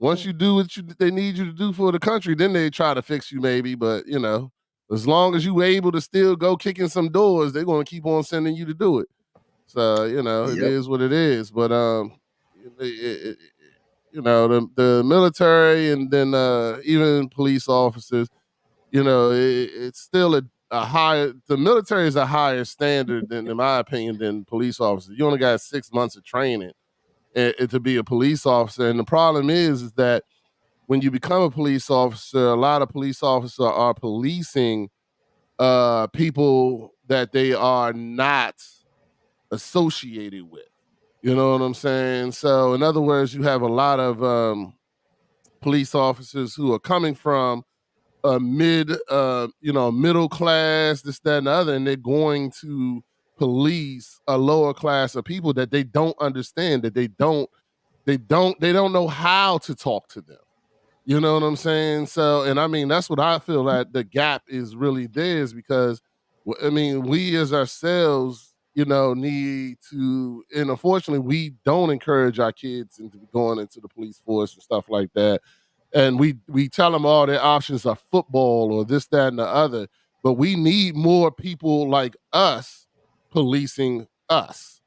Once you do what they need you to do for the country, then they try to fix you maybe. But, you know, as long as you able to still go kicking some doors, they're gonna keep on sending you to do it. So, you know, it is what it is. But you know, the military and then even police officers, you know, it's still a higher. The military is a higher standard than, in my opinion, than police officers. You only got 6 months of training to be a police officer, and the problem is that when you become a police officer, a lot of police officers are policing people that they are not associated with. You know what I'm saying? So, in other words, you have a lot of police officers who are coming from a middle class, this, that, and the other, and they're going to police a lower class of people that they don't understand, that they don't know how to talk to them. You know what I'm saying? So, and I mean, that's what I feel that the gap is really there, is because, I mean, we as ourselves, need to, and unfortunately, we don't encourage our kids into going into the police force and stuff like that. And we tell them all their options are football or this, that, and the other. But we need more people like us policing us.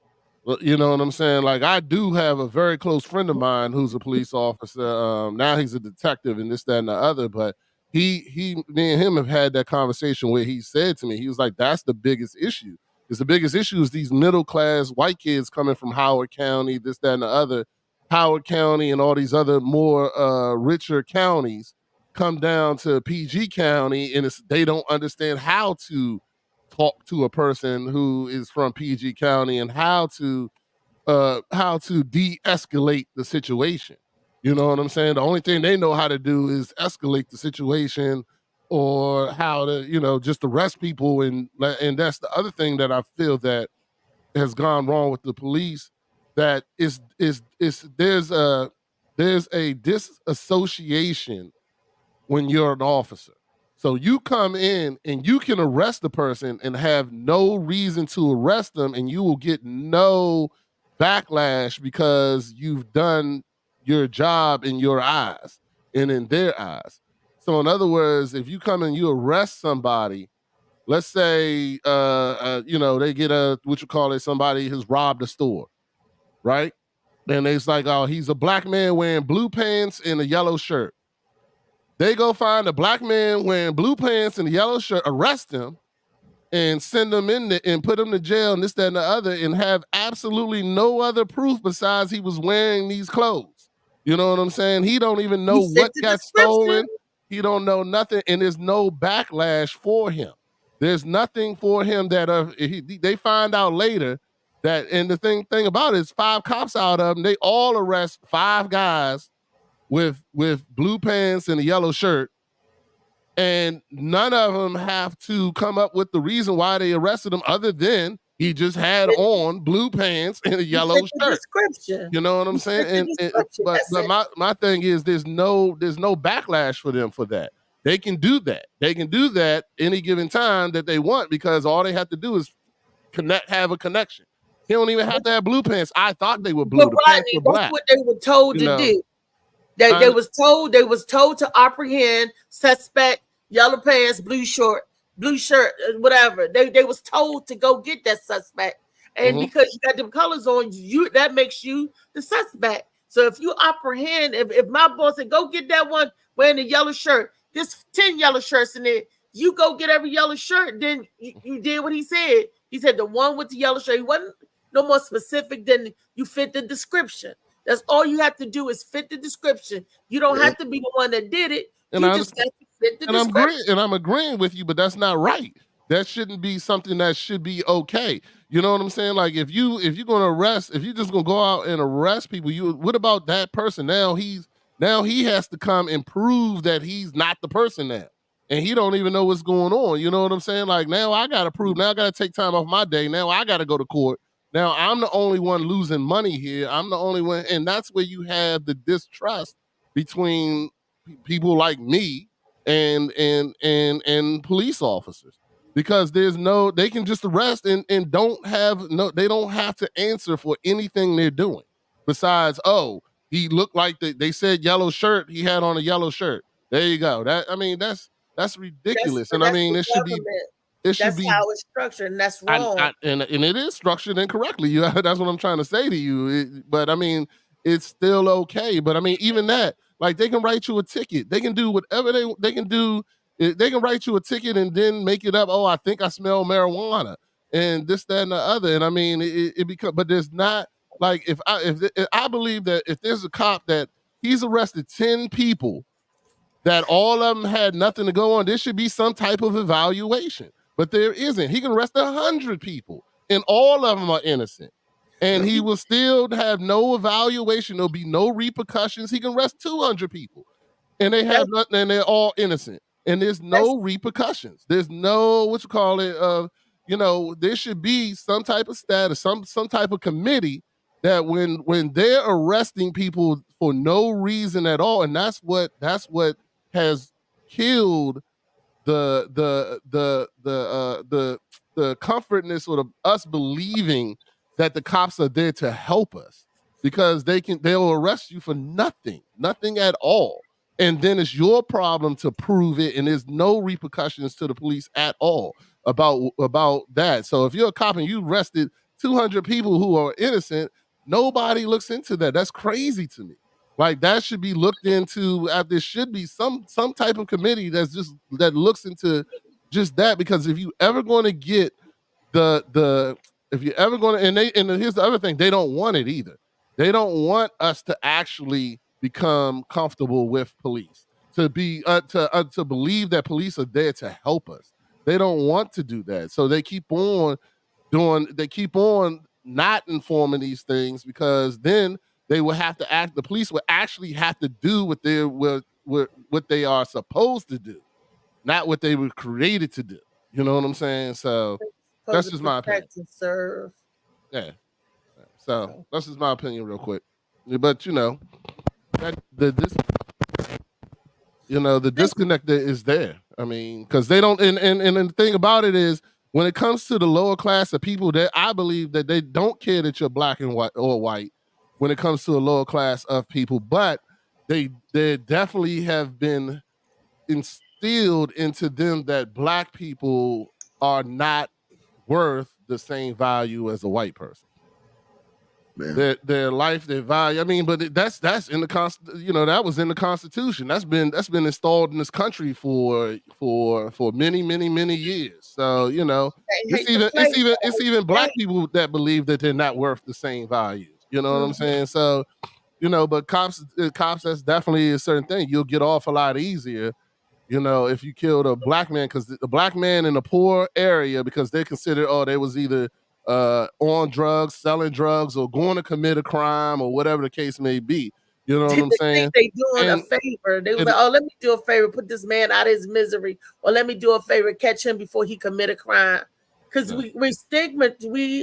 You know what I'm saying? Like, I do have a very close friend of mine who's a police officer. Now he's a detective and this, that, and the other. But me and him have had that conversation where he said to me, he was like, that's the biggest issue. Because the biggest issue is these middle-class white kids coming from Howard County, this, that, and the other. Howard County and all these other more richer counties come down to PG County, and they don't understand how to talk to a person who is from PG County and how to de-escalate the situation. You know what I'm saying? The only thing they know how to do is escalate the situation, or how to, just arrest people. And that's the other thing that I feel that has gone wrong with the police, that there's a disassociation when you're an officer. So you come in and you can arrest the person and have no reason to arrest them, and you will get no backlash because you've done your job in your eyes and in their eyes. So in other words, if you come and you arrest somebody, let's say, they get somebody has robbed a store, right? And it's like, oh, he's a black man wearing blue pants and a yellow shirt. They go find a black man wearing blue pants and a yellow shirt, arrest him, and send him in there and put him to jail and this, that, and the other, and have absolutely no other proof besides he was wearing these clothes. You know what I'm saying? He don't even know what got stolen. He don't know nothing, and there's no backlash for him. There's nothing for him that they find out later that, and the thing about it is 5 cops out of them, they all arrest 5 guys with blue pants and a yellow shirt, and none of them have to come up with the reason why they arrested him other than he just had on blue pants and a yellow shirt. You know what I'm saying? But my thing is, there's no backlash for them for that. They can do that. They can do that any given time that they want, because all they have to do is have a connection. He don't even have to have blue pants. I thought they were blue. But Rodney, that's what they were told to do. They was told to apprehend suspect, yellow pants, blue shirt, whatever. They was told to go get that suspect. And because you got them colors on, that makes you the suspect. So if you apprehend, if my boss said, go get that one wearing the yellow shirt, there's 10 yellow shirts in there, you go get every yellow shirt, then you did what he said. He said the one with the yellow shirt. He wasn't no more specific than you fit the description. That's all you have to do is fit the description. You don't have to be the one that did it. You just have to fit the description. I'm agreeing with you, but that's not right. That shouldn't be something that should be okay. You know what I'm saying? Like, if you're gonna arrest, if you're just gonna go out and arrest people, what about that person? Now he has to come and prove that he's not the person now. And he don't even know what's going on. You know what I'm saying? Like, now I gotta prove, now I gotta take time off my day. Now I gotta go to court. Now I'm the only one losing money here. I'm the only one, and that's where you have the distrust between people like me and police officers, because they can just arrest and they don't have to answer for anything they're doing besides, oh, he looked like they said yellow shirt, he had on a yellow shirt. There you go. That's ridiculous. And I mean, it should be. That's how it's structured, and that's wrong. And it is structured incorrectly. That's what I'm trying to say to you. But I mean, it's still okay. But I mean, even that, like, they can write you a ticket. They can do whatever they can do. They can write you a ticket and then make it up. Oh, I think I smell marijuana and this, that, and the other. And I mean, it becomes. But there's not, like, if I believe that if there's a cop that he's arrested 10 people, that all of them had nothing to go on, there should be some type of evaluation. But there isn't. He can arrest 100 people, and all of them are innocent. And he will still have no evaluation. There'll be no repercussions. He can arrest 200 people, and they have nothing, and they're all innocent. And there's no repercussions. There's no, you know, there should be some type of status, some type of committee that when they're arresting people for no reason at all, and that's what has killed the comfortness of us believing that the cops are there to help us, because they'll arrest you for nothing at all. And then it's your problem to prove it, and there's no repercussions to the police at all about that. So if you're a cop and you arrested 200 people who are innocent, nobody looks into that. That's crazy to me. Like, that should be looked into. There should be some type of committee that looks into just that, because if you ever going to get if you're ever going to, and here's the other thing, they don't want it either. They don't want us to actually become comfortable with police, to be to believe that police are there to help us. They don't want to do that, so they keep on not informing these things, because then they will have to act. The police will actually have to do what they are supposed to do, not what they were created to do. You know what I'm saying? So that's just my opinion. Serve. Yeah. So that's just my opinion, real quick. But you know, the disconnect is there. I mean, because they don't. And the thing about it is, when it comes to the lower class of people, that I believe that they don't care that you're black and white or white. When it comes to a lower class of people, but they definitely have been instilled into them that black people are not worth the same value as a white person. Their life, their value. I mean, but that's in the that was in the Constitution. That's been installed in this country for many years. So you know, it's even black people that believe that they're not worth the same value. You know what I'm saying? So, you know, but cops, that's definitely a certain thing. You'll get off a lot easier, you know, if you killed a black man, because the black man in a poor area, because they consider, they was either on drugs, selling drugs, or going to commit a crime, or whatever the case may be. You know what I'm saying? They doing a favor. They was like, let me do a favor, put this man out of his misery, or let me do a favor, catch him before he commit a crime. Because we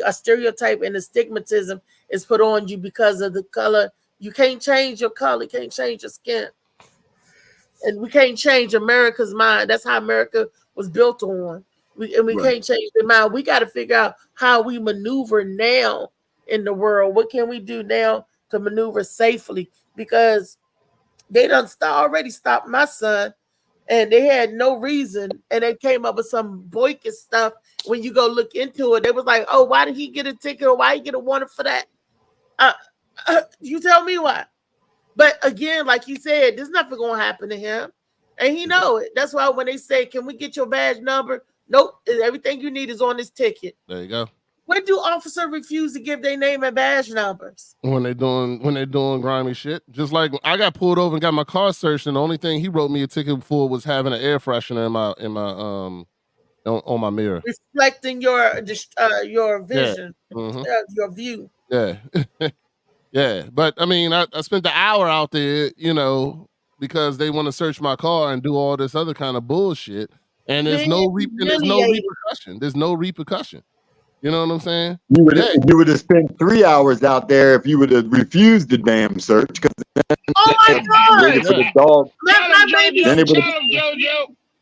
a stereotype, and the stigmatism is put on you because of the color. You can't change your color, you can't change your skin. And we can't change America's mind. That's how America was built on. We can't change their mind. We got to figure out how we maneuver now in the world. What can we do now to maneuver safely? Because they done already stopped my son, and they had no reason, and they came up with some boycott stuff. When you go look into it, they was like, oh, why did he get a ticket, or why he get a warrant for that? You tell me why. But again, like you said, there's nothing going to happen to him, and he know it. That's why when they say, can we get your badge number? Nope, everything you need is on this ticket. There you go. When do officers refuse to give their name and badge numbers? When they're doing grimy shit. Just like I got pulled over and got my car searched, and the only thing he wrote me a ticket for was having an air freshener in my on my mirror, reflecting your vision, your view. Yeah, yeah. But I mean, I spent the hour out there, you know, because they want to search my car and do all this other kind of bullshit, and there's no repercussion. There's no repercussion. You know what I'm saying? You would have spent 3 hours out there if you would have refused the damn search. Oh my God! For the dog. My baby.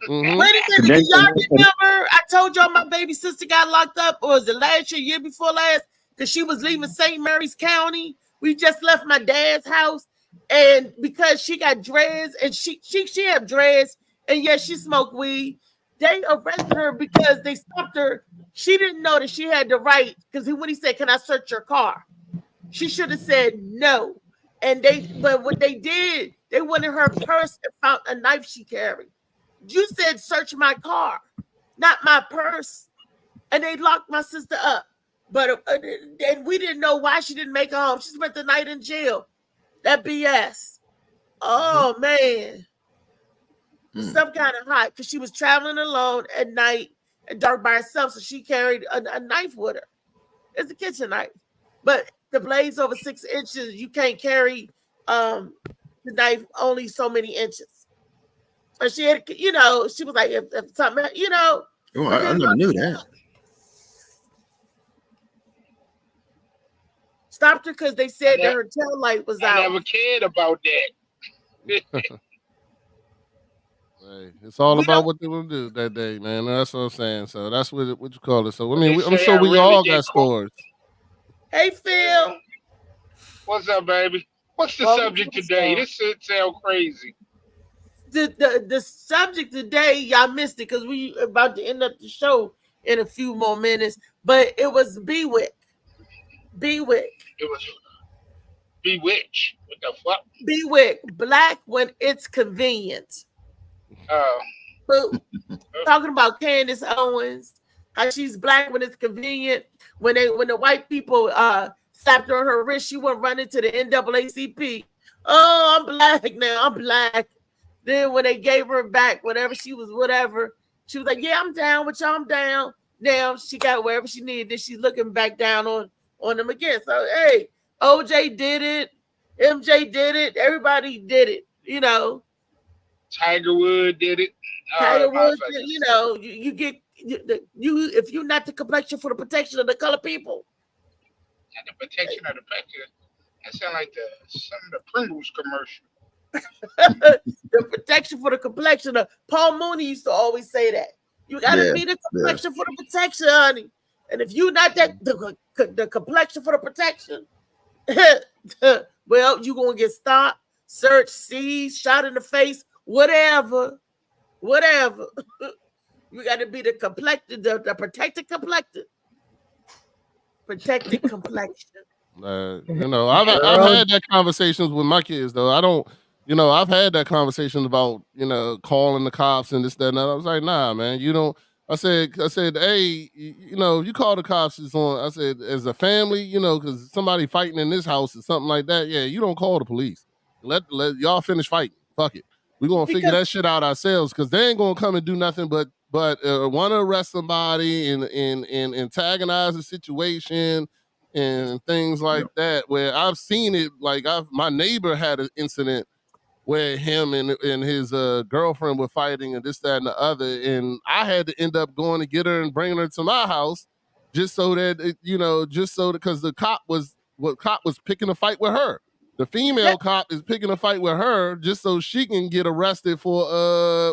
Mm-hmm. Wait a minute, y'all remember? I told y'all my baby sister got locked up, or was it last year before last? Because she was leaving St. Mary's County. We just left my dad's house, and because she got dreads, and she had dreads, and yes, she smoked weed. They arrested her because they stopped her. She didn't know that she had the right, because when he said, "Can I search your car?" She should have said no. But what they did, they went in her purse and found a knife she carried. You said, search my car, not my purse. And they locked my sister up. But and we didn't know why she didn't make it home. She spent the night in jail. That BS. Oh, man. Some kind of hot, because she was traveling alone at night and dark by herself. So she carried a knife with her. It's a kitchen knife. But the blade's over 6 inches. You can't carry the knife only so many inches. And she had, you know, she was like, if something, you know. Oh, I never knew that. Stopped her because they said that her tail light was out. I never cared about that. Hey, it's all about what they will do that day, man. That's what I'm saying. So that's what you call it. So I mean, I'm sure we all got stories. Hey, Phil. What's up, baby? What's the subject today? This shit sound crazy. The subject today, y'all missed it because we about to end up the show in a few more minutes. But it was Bewick. Bewick. It was Bewitch. What the fuck? Bewick. Black when it's convenient. Talking about Candace Owens, how she's black when it's convenient. When the white people slapped her on her wrist, she went running to the NAACP. Oh, I'm black now. I'm black. Then when they gave her back, whatever she was, she was like, "Yeah, I'm down with y'all. I'm down." Now she got wherever she needed. Then she's looking back down on them again. So hey, OJ did it. MJ did it. Everybody did it. You know. Tiger Wood did it. Tiger Wood, you know, you get if you're not the complexion for the protection of the colored people. And the protection of the picture. That sound like some of the Pringles commercial. The protection for the complexion of Paul Mooney used to always say that. You gotta be the complexion for the protection, honey. And if you're not the complexion for the protection, well, you're gonna get stopped, searched, seized, shot in the face. Whatever. You got to be the complected, the protected complected. Protected complexion. You know, I've had that conversations with my kids though. I don't, you know, I've had that conversation about, you know, calling the cops and this, that, and that. I was like, nah, man, you don't. I said, hey, you know, you call the cops. It's on. I said, as a family, you know, because somebody fighting in this house or something like that. Yeah, you don't call the police. Let y'all finish fighting. Fuck it. We're gonna figure that shit out ourselves because they ain't gonna come and do nothing but want to arrest somebody and antagonize the situation and things like that. Where I've seen it, like my neighbor had an incident where him and his girlfriend were fighting and this, that, and the other, and I had to end up going to get her and bringing her to my house just so that because the cop was picking a fight with her. The female cop is picking a fight with her just so she can get arrested for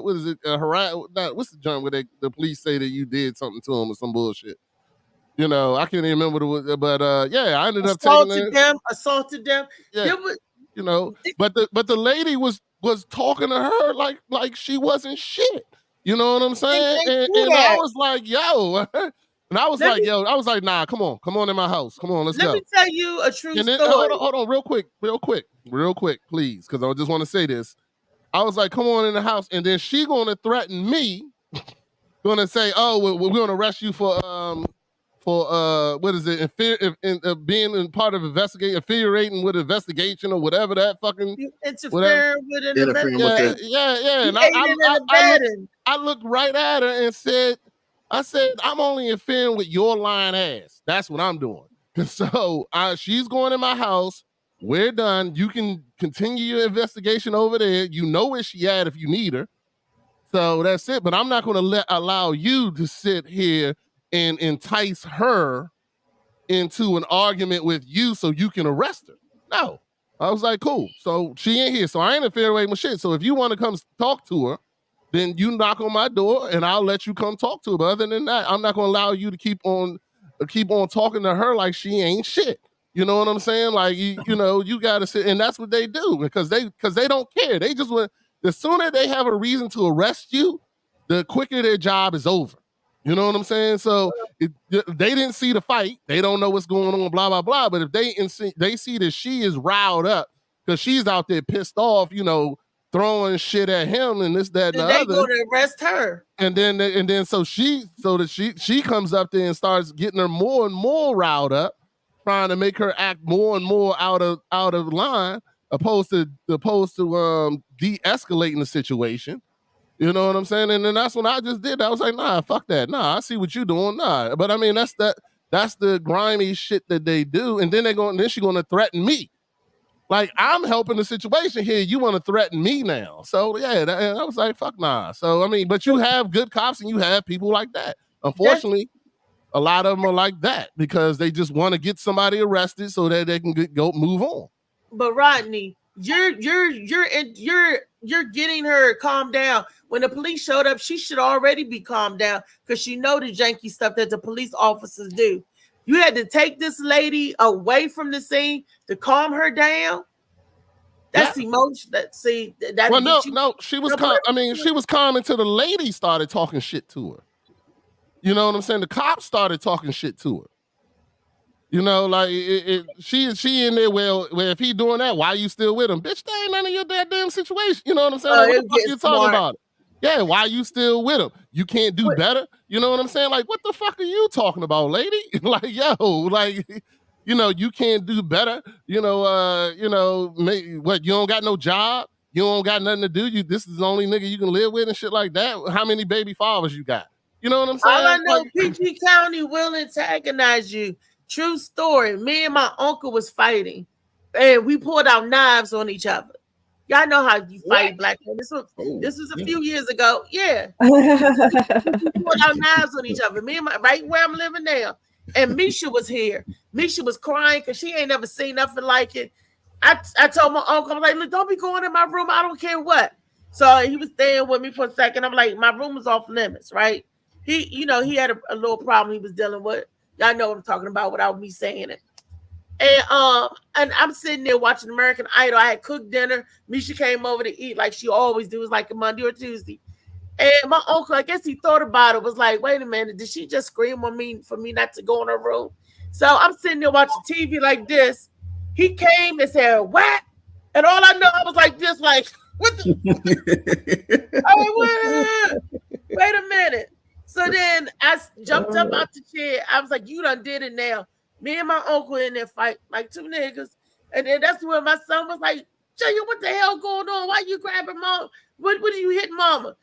what's the joint where the police say that you did something to them or some bullshit. You know, I can't even remember but I ended up assaulted them. Yeah, you know, but the lady was talking to her like she wasn't shit. You know what I'm saying? And I was like, yo. And I was like, nah, come on in my house. Come on, let's go. Let me tell you a true story. Hold on, real quick, please, because I just want to say this. I was like, come on in the house, and then she gonna threaten me, gonna say, oh, we're gonna arrest you for what is it? Being in part of infuriating with investigation or whatever that fucking interfering with an investigation. Yeah. And I looked right at her and said, I'm only interfering with your lying ass. That's what I'm doing. So she's going in my house. We're done. You can continue your investigation over there. You know where she at if you need her. So that's it. But I'm not going to allow you to sit here and entice her into an argument with you so you can arrest her. No. I was like, cool. So she ain't here. So I ain't interfering with my shit. So if you want to come talk to her, then you knock on my door and I'll let you come talk to her. But other than that, I'm not going to allow you to keep on talking to her like she ain't shit. You know what I'm saying? Like, you know, you got to sit, and that's what they do because they don't care. They just want, the sooner they have a reason to arrest you, the quicker their job is over. You know what I'm saying? So they didn't see the fight. They don't know what's going on, blah, blah, blah. But if they see that she is riled up because she's out there pissed off, you know, throwing shit at him and this, that, and the other. They go to arrest her. And then so she comes up there and starts getting her more and more riled up, trying to make her act more and more out of line, opposed to de-escalating the situation. You know what I'm saying? And then that's when I just did that. I was like, nah, fuck that. Nah, I see what you're doing. Nah. But I mean, that's the grimy shit that they do. And then she's gonna threaten me. Like, I'm helping the situation here. You want to threaten me now. So, yeah, I was like, fuck nah. So, I mean, but you have good cops and you have people like that. Unfortunately, a lot of them are like that because they just want to get somebody arrested so that they can go move on. But Rodney, you're getting her calmed down. When the police showed up, she should already be calmed down because she know the janky stuff that the police officers do. You had to take this lady away from the scene to calm her down. That's emotion. She was calm. I mean, she was calm until the lady started talking shit to her. You know what I'm saying? The cops started talking shit to her. You know, like she in there. Well, if he doing that, why you still with him, bitch? That ain't none of your goddamn situation. You know what I'm saying? Like, what the fuck you talking about? Yeah, why you still with him? You can't do better. You know what I'm saying? Like, what the fuck are you talking about, lady? Like, yo, like, you know, you can't do better. You know, what? You don't got no job. You don't got nothing to do. This is the only nigga you can live with and shit like that. How many baby fathers you got? You know what I'm saying? All I know, like, PG County will antagonize you. True story. Me and my uncle was fighting, and we pulled out knives on each other. Y'all know how you fight black men. This was a few years ago. Yeah. We pulled out knives on each other. Me and right where I'm living now. And Misha was here. Misha was crying because she ain't never seen nothing like it. I told my uncle, I'm like, look, don't be going in my room. I don't care what. So he was staying with me for a second. I'm like, my room was off limits, right? He had a little problem he was dealing with. Y'all know what I'm talking about without me saying it. And I'm sitting there watching American Idol. I had cooked dinner. Misha came over to eat like she always do. It was like a Monday or Tuesday. And my uncle, I guess he thought about it, was like, wait a minute, did she just scream on me for me not to go in her room? So I'm sitting there watching TV like this. He came and said, what? And all I know, I was like this, like, what the? I went, wait a minute. So then I jumped up out the chair. I was like, you done did it now. Me and my uncle in there fight like two niggas. And then that's when my son was like, Junior, what the hell going on? Why you grabbing mom? What are you hitting mama?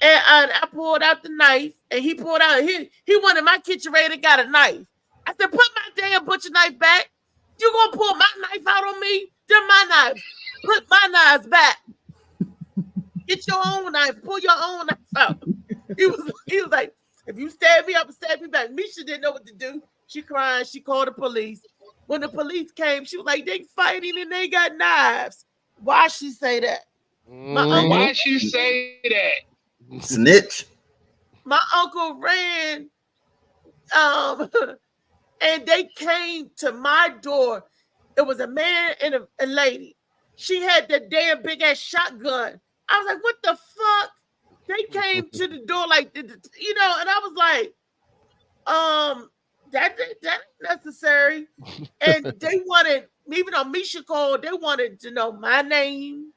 And I pulled out the knife, and he pulled out, he wanted my KitchenAid, got a knife. I said, put my damn butcher knife back. You gonna pull my knife out on me? They're my knife. Put my knives back. Get your own knife. Pull your own knife out. He was like, if you stab me, I'm gonna stab you back. Misha didn't know what to do. She cried. She called the police. When the police came, she was like, they fighting and they got knives. Why she say that? Why she say that? Snitch. My uncle ran, and they came to my door. It was a man and a lady. She had that damn big ass shotgun. I was like, what the fuck? They came to the door like, and I was like, that ain't necessary. And they wanted, even though Misha called, they wanted to know my name,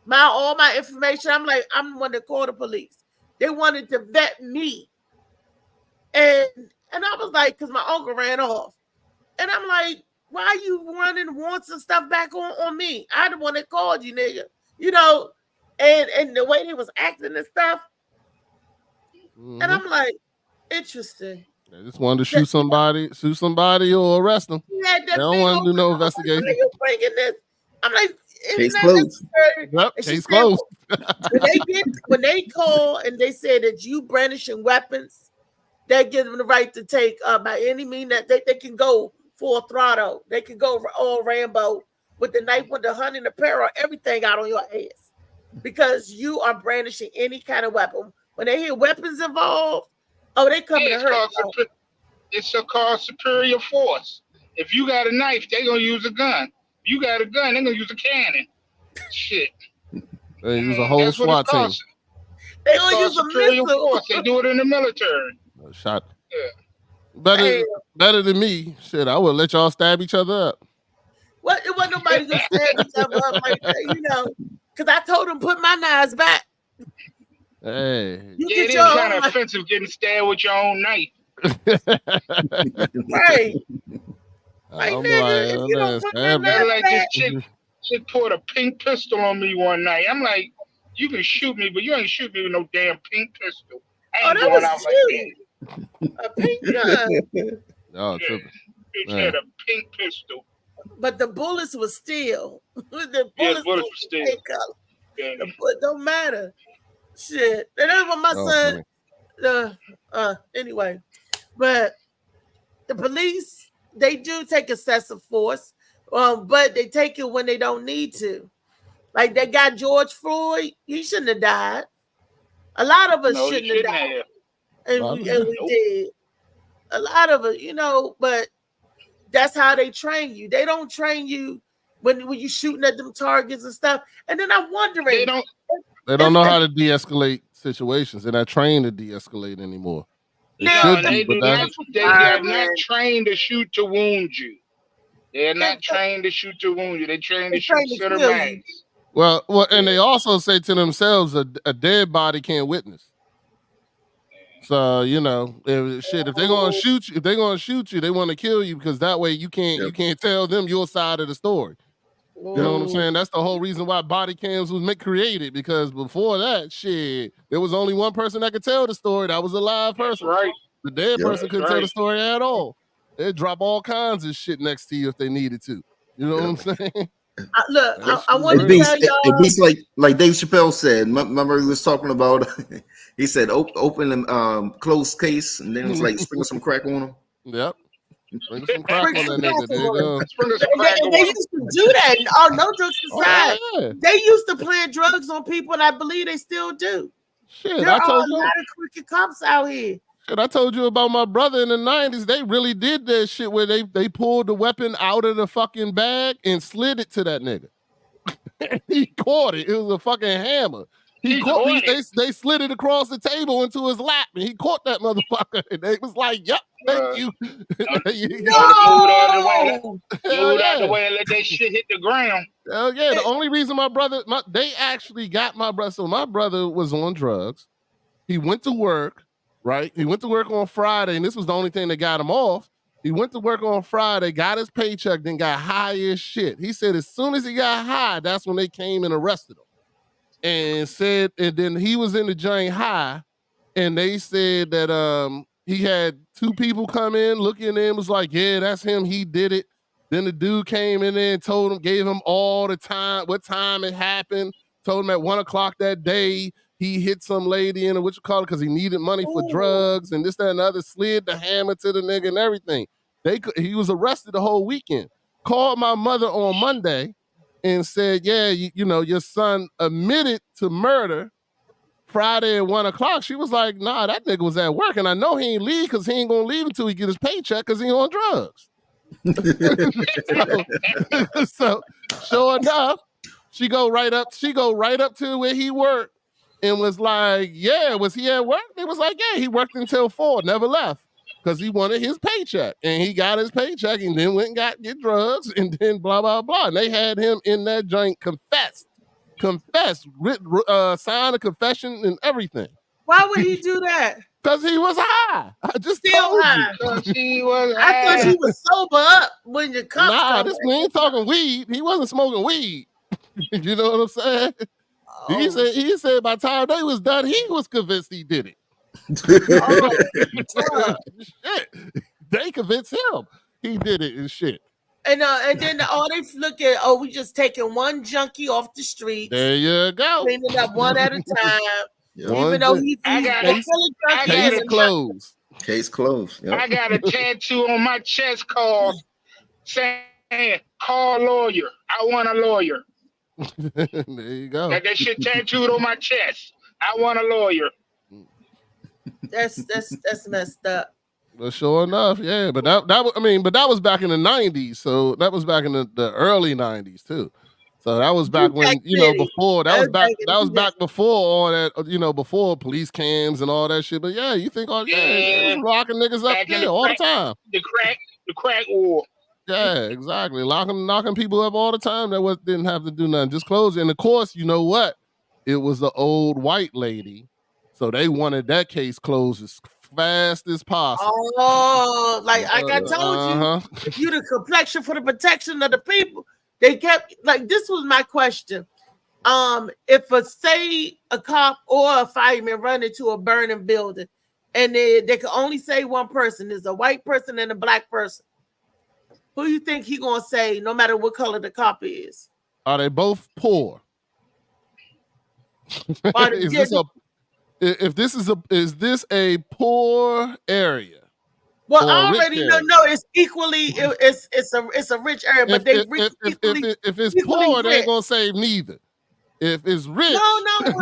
all my information. I'm like, I'm the one that called the police. They wanted to vet me. And I was like, because my uncle ran off. And I'm like, why are you running wants and stuff back on me? I the one that called you, nigga. And the way they was acting and stuff. Mm-hmm. And I'm like, interesting. They just wanted to shoot somebody or arrest them. They don't want to do no investigation. Bringing this. I'm like, case closed. Yep, case closed. when they call and they say that you brandishing weapons, they give them the right to take by any means that they can go full throttle. They can go all Rambo with the knife, with the hunting apparel, everything out on your ass because you are brandishing any kind of weapon. When they hear weapons involved, they come to hurt. It's called superior force. If you got a knife, they're gonna use a gun. If you got a gun, they're gonna use a cannon. Shit. They use a whole SWAT team. They gonna use a missile. Force. They do it in the military. Shot. Yeah. Better than me. Shit, I would let y'all stab each other up. What? It wasn't nobody gonna stab each other up like that, because I told them put my knives back. Hey. It is kind of offensive getting stabbed with your own knife. Right. Like, nigga, if you don't put that knife like back. This chick poured a pink pistol on me one night. I'm like, you can shoot me, but you ain't shoot me with no damn pink pistol. I ain't going out like that. A pink gun. Oh, Bitch had a pink pistol. But the bullets were steel. The bullets were steel. It don't matter. Shit. And that's what my son. Anyway, but the police, they do take excessive force, but they take it when they don't need to. Like that guy George Floyd, he shouldn't have died. A lot of us shouldn't have died, and we did. A lot of it, but that's how they train you. They don't train you when you're shooting at them targets and stuff. And then I'm wondering, they don't know how to de-escalate situations. They're not trained to de-escalate anymore. They are not trained to shoot to wound you. They're not trained to shoot to wound you. They're trained to shoot center mass. Well, and they also say to themselves, a dead body can't witness. So if they're gonna shoot you, they want to kill you because that way you can't tell them your side of the story. You know what I'm saying? That's the whole reason why body cams was created, because before that shit, there was only one person that could tell the story. That was a live person. That's right. The dead person couldn't tell the story at all. They'd drop all kinds of shit next to you if they needed to. You know what I'm saying? I want to tell y'all. It beats like Dave Chappelle said. Remember he was talking about. He said open and close case, and then it was like sprinkle some crack on them. Yep. Sprinkle some crack on that nigga. There you go. And they used to do that. No drugs aside. They used to plant drugs on people, and I believe they still do. Shit, there are a lot of crooked cops out here. Shit, I told you about my brother in the 90s. They really did that shit where they pulled the weapon out of the fucking bag and slid it to that nigga. He caught it. It was a fucking hammer. They slid it across the table into his lap, and he caught that motherfucker. And they was like, "Yep, thank you." Move out the way and let that shit hit the ground. Hell yeah! The only reason they actually got my brother. So my brother was on drugs. He went to work. Right? He went to work on Friday, and this was the only thing that got him off. He went to work on Friday, got his paycheck, then got high as shit. He said as soon as he got high, that's when they came and arrested him. And then he was in the joint high, and they said that he had two people come in, looking in, was like, yeah, that's him. He did it. Then the dude came in there and told him, gave him all the time, what time it happened, told him at 1 o'clock that day. He hit some lady in because he needed money for drugs and this, that, and the other, slid the hammer to the nigga and everything. He was arrested the whole weekend. Called my mother on Monday and said, yeah, your son admitted to murder Friday at 1 o'clock. She was like, nah, that nigga was at work. And I know he ain't leave because he ain't going to leave until he get his paycheck because he on drugs. so sure enough, she go right up to where he worked. And was like, yeah, was he at work? It was like, yeah, he worked until 4, never left because he wanted his paycheck. And he got his paycheck and then went and get drugs and then blah, blah, blah. And they had him in that joint confessed, signed a confession and everything. Why would he do that? Because he was high. I just still told high. you. I thought he was sober up when the cops we ain't talking weed. He wasn't smoking weed. You know what I'm saying? He said by the time they was done, he was convinced he did it. Shit. They convinced him he did it and shit. And then they look at, we just taking one junkie off the street. There you go. Cleaning up one at a time. Even though he's case closed. Case closed. Yep. I got a tattoo on my chest saying, call lawyer. I want a lawyer. There you go. Got that shit tattooed on my chest. I want a lawyer. That's messed up. Well, sure enough, yeah. But that was back in the 90s. So that was back in the early 90s too. So that was back when before that was back before all that before police cams and all that shit. But yeah, you think they was locking niggas up there all the time. The crack war. Yeah, exactly. Knocking people up all the time. That didn't have to do nothing. Just close it. And of course, you know what? It was the old white lady. So they wanted that case closed as fast as possible. Oh, like I told you the complexion for the protection of the people. They kept this was my question. If a cop or a fireman run into a burning building and they can only say one person, there's a white person and a black person. Who you think he gonna say, no matter what color the cop is? Are they both poor? Is this a poor area? Well, or a I rich already area. know it's equally it's a rich area, but they If it's equally poor, they ain't rich. gonna save neither. If it's rich,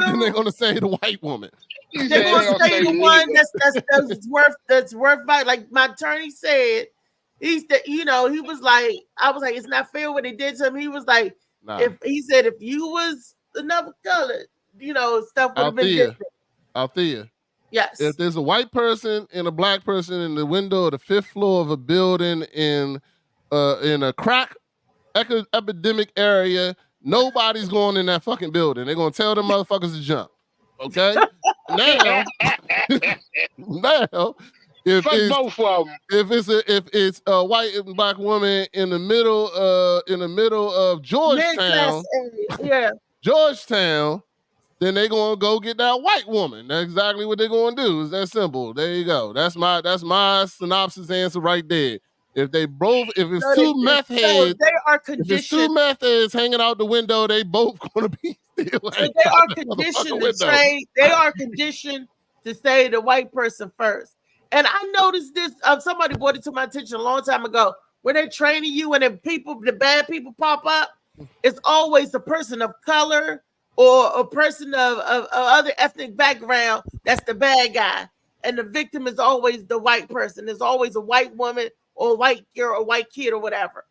then they're gonna save the white woman. They're gonna say the one that's worth by. Like my attorney said, he was like, I was like, it's not fair what they did to him. He was like, Nah. if you was another color, stuff would have been Althea, different. Althea. Yes. If there's a white person and a black person in the window of the 5th floor of a building in a crack epidemic area, nobody's going in that fucking building. They're gonna tell them motherfuckers to jump. Okay? Now, if Fuck it's both of them. if it's a white and black woman in the middle of Georgetown, Georgetown, then they gonna go get that white woman. That's exactly what they're gonna do. It's that simple. There you go. That's my synopsis answer right there. If it's two meth heads, they are if conditioned. it's two meth heads hanging out the window, they both gonna be still. So they are conditioned to train. They are conditioned to say the white person first. And I noticed this. Somebody brought it to my attention a long time ago. When they're training you, and the bad people pop up, it's always a person of color or a person of other ethnic background that's the bad guy, and the victim is always the white person. There's always a white woman or a white girl or white kid or whatever.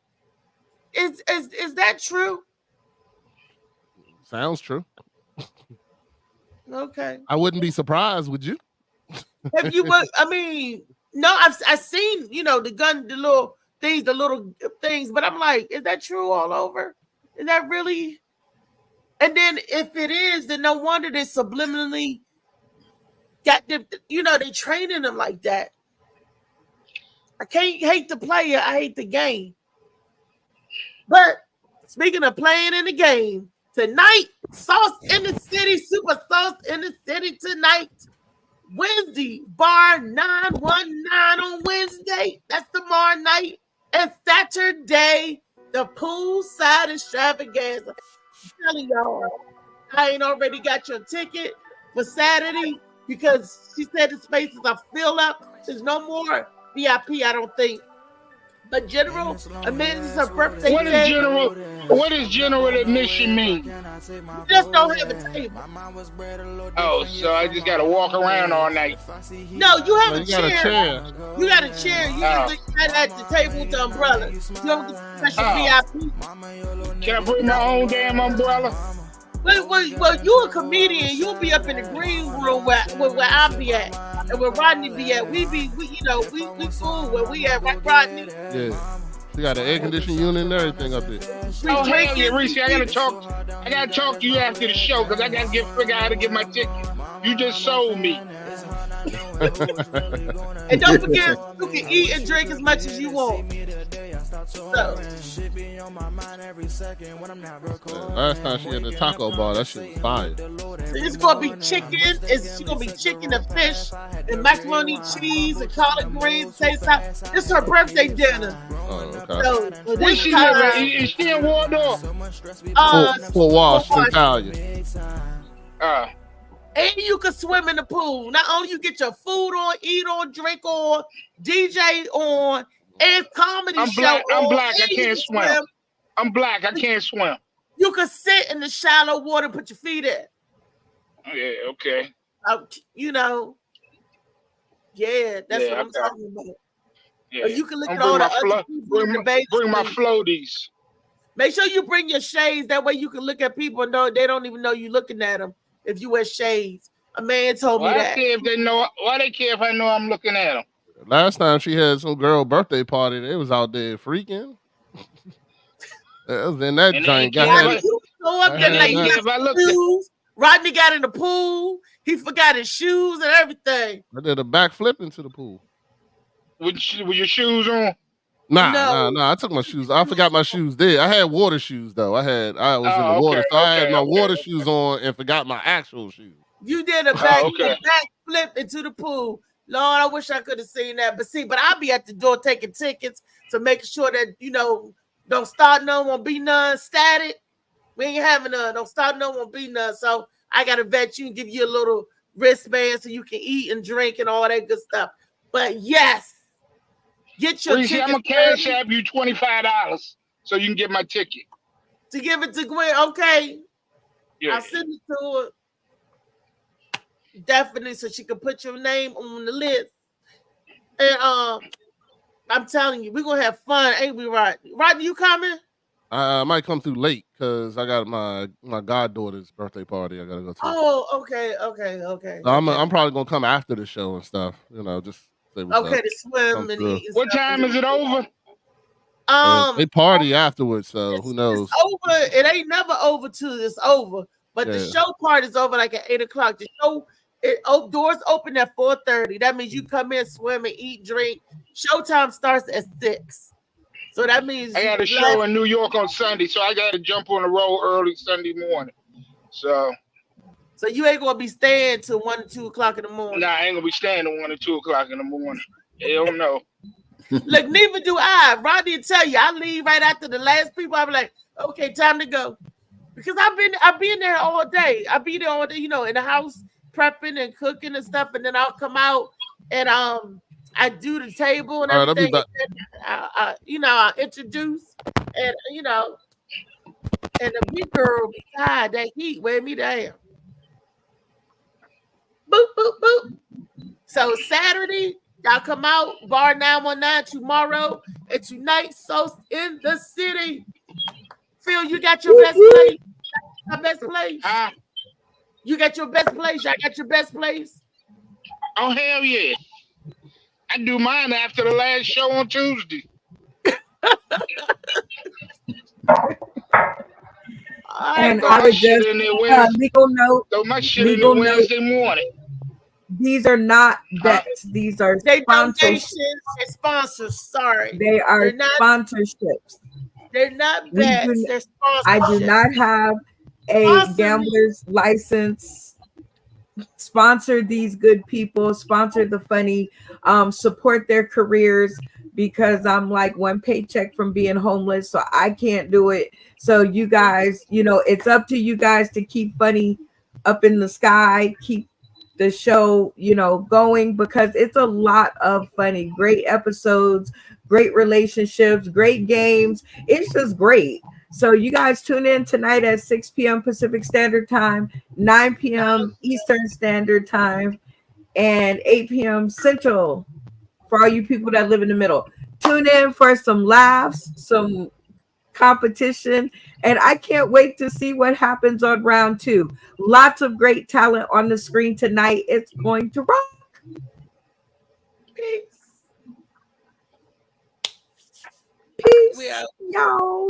Is that true? Sounds true. Okay. I wouldn't be surprised, would you? Have you? I mean, no. I've seen the little things, but I'm like, is that true all over? Is that really? And then if it is, then no wonder they subliminally got them. They training them like that. I can't hate the player. I hate the game. But speaking of playing in the game, tonight, Sauce in the City, Super Sauce in the City tonight. Wednesday, bar 919 on Wednesday. That's tomorrow night. And Saturday, the poolside extravaganza. I'm telling y'all, I ain't already got your ticket for Saturday because she said the spaces are filled up. There's no more VIP, I don't think. But general admission is her birthday. What does general admission mean? You just don't have a table. Oh, so I just gotta walk around all night. No, you have No, a you got a chair. chair. You got a chair. You just sit at the table with the umbrella. You don't get special VIP. Can I bring my own damn umbrella? Well, you a comedian. You'll be up in the green room where I'll be at, and where Rodney be at. We cool where we at, right, Rodney? Yeah. You got an air conditioning unit and everything up there. Oh hell yeah, Reese! I gotta talk to you after the show because I gotta figure out how to get my ticket. You just sold me. And don't forget, you can eat and drink as much as you want. So. Last time she had the taco bar, that shit was fire. It's gonna be chicken. It's gonna be chicken and fish and macaroni, cheese and collard greens. Taste out. It's her birthday dinner. Oh, okay. So Where she live? Is she in Waldorf? Fort Walsh, Centralia. And you can swim in the pool. Not only you get your food on, eat on, drink on, DJ on, and comedy I'm show black. on. I'm black. I and you can't can swim. I'm black. I can't swim. You can sit in the shallow water and put your feet in. Yeah, okay. Yeah, that's Yeah, what I'm okay. talking about. Yeah. Or you can look I'm at all the bring my other people in the bathing bring my suit. floaties. Make sure you bring your shades. That way you can look at people and know they don't even know you looking at them if you wear shades. A man told me Why that. they care if they know? Why they care if I know I'm looking at them? Last time she had some girl birthday party, they was out there freaking. That was in that And joint. they Got care that- You go up there And like they you care if I got look. shoes. Rodney got in the pool. He forgot his shoes and everything. I did a backflip into the pool. With your shoes on? Nah. I took my shoes. I forgot my shoes there. I had water shoes though. I was in the water, so I had my water shoes on and forgot my actual shoes. You did a backflip into the pool. Lord, I wish I could have seen that. But I'll be at the door taking tickets to make sure that, don't start none, won't be none static. We ain't having none. Don't start none, won't be none. So I got to vet you and give you a little wristband so you can eat and drink and all that good stuff. But yes, Get your Reese, I'm ticket gonna cash app you $25 so you can get my ticket. to give it to Gwen. Okay. Yeah. I'll send it to her. Definitely, so she can put your name on the list. And I'm telling you, we're gonna have fun, ain't we, Rodney? Rodney, you coming? I might come through late because I got my goddaughter's birthday party I gotta go to. Oh, okay. So I'm probably gonna come after the show and stuff. Just say what's up. To swim Come and through. eat. And What stuff. time is it over? They party afterwards, so who knows? It's over. It ain't never over till it's over. But the show part is over like at 8:00. The show doors open at 4:30. That means you come in, swim, and eat, drink. Showtime starts at 6. So that means I got a show in New York on Sunday, so I got to jump on the road early Sunday morning. So you ain't gonna be staying till 1 or 2 o'clock in the morning. Nah, I ain't gonna be staying till 1 or 2 o'clock in the morning. Hell no. Look, neither do I. Rodney will tell you, I leave right after the last people. I'll be like, okay, time to go. Because I've been there all day. I'll be there all day, in the house prepping and cooking and stuff, and then I'll come out and I do the table and everything. I introduce and and the big girl beside that heat wear me down. Boop, boop, boop. So Saturday, y'all come out, Bar 919 tomorrow and tonight, so in the city. Phil, you got your best place? My best place? You got your best place? I got your best place? Oh, hell yeah. I do mine after the last show on Tuesday. And I would just legal note. Throw my shit in there Wednesday morning. These are not bets. These are sponsorships. They're sponsors. Sorry, they are sponsorships. They're not bets. They're sponsorships. I do not have a gambler's license. Sponsor these good people. Sponsor the funny. Support their careers, because I'm like one paycheck from being homeless, so I can't do it. So you guys, it's up to you guys to keep funny up in the sky, keep the show, going, because it's a lot of funny, great episodes, great relationships, great games. It's just great. So you guys tune in tonight at 6 p.m. Pacific Standard Time, 9 p.m. Eastern Standard Time, and 8 p.m. Central for all you people that live in the middle. Tune in for some laughs, some competition, and I can't wait to see what happens on round 2. Lots of great talent on the screen tonight. It's going to rock. Peace. Peace, y'all.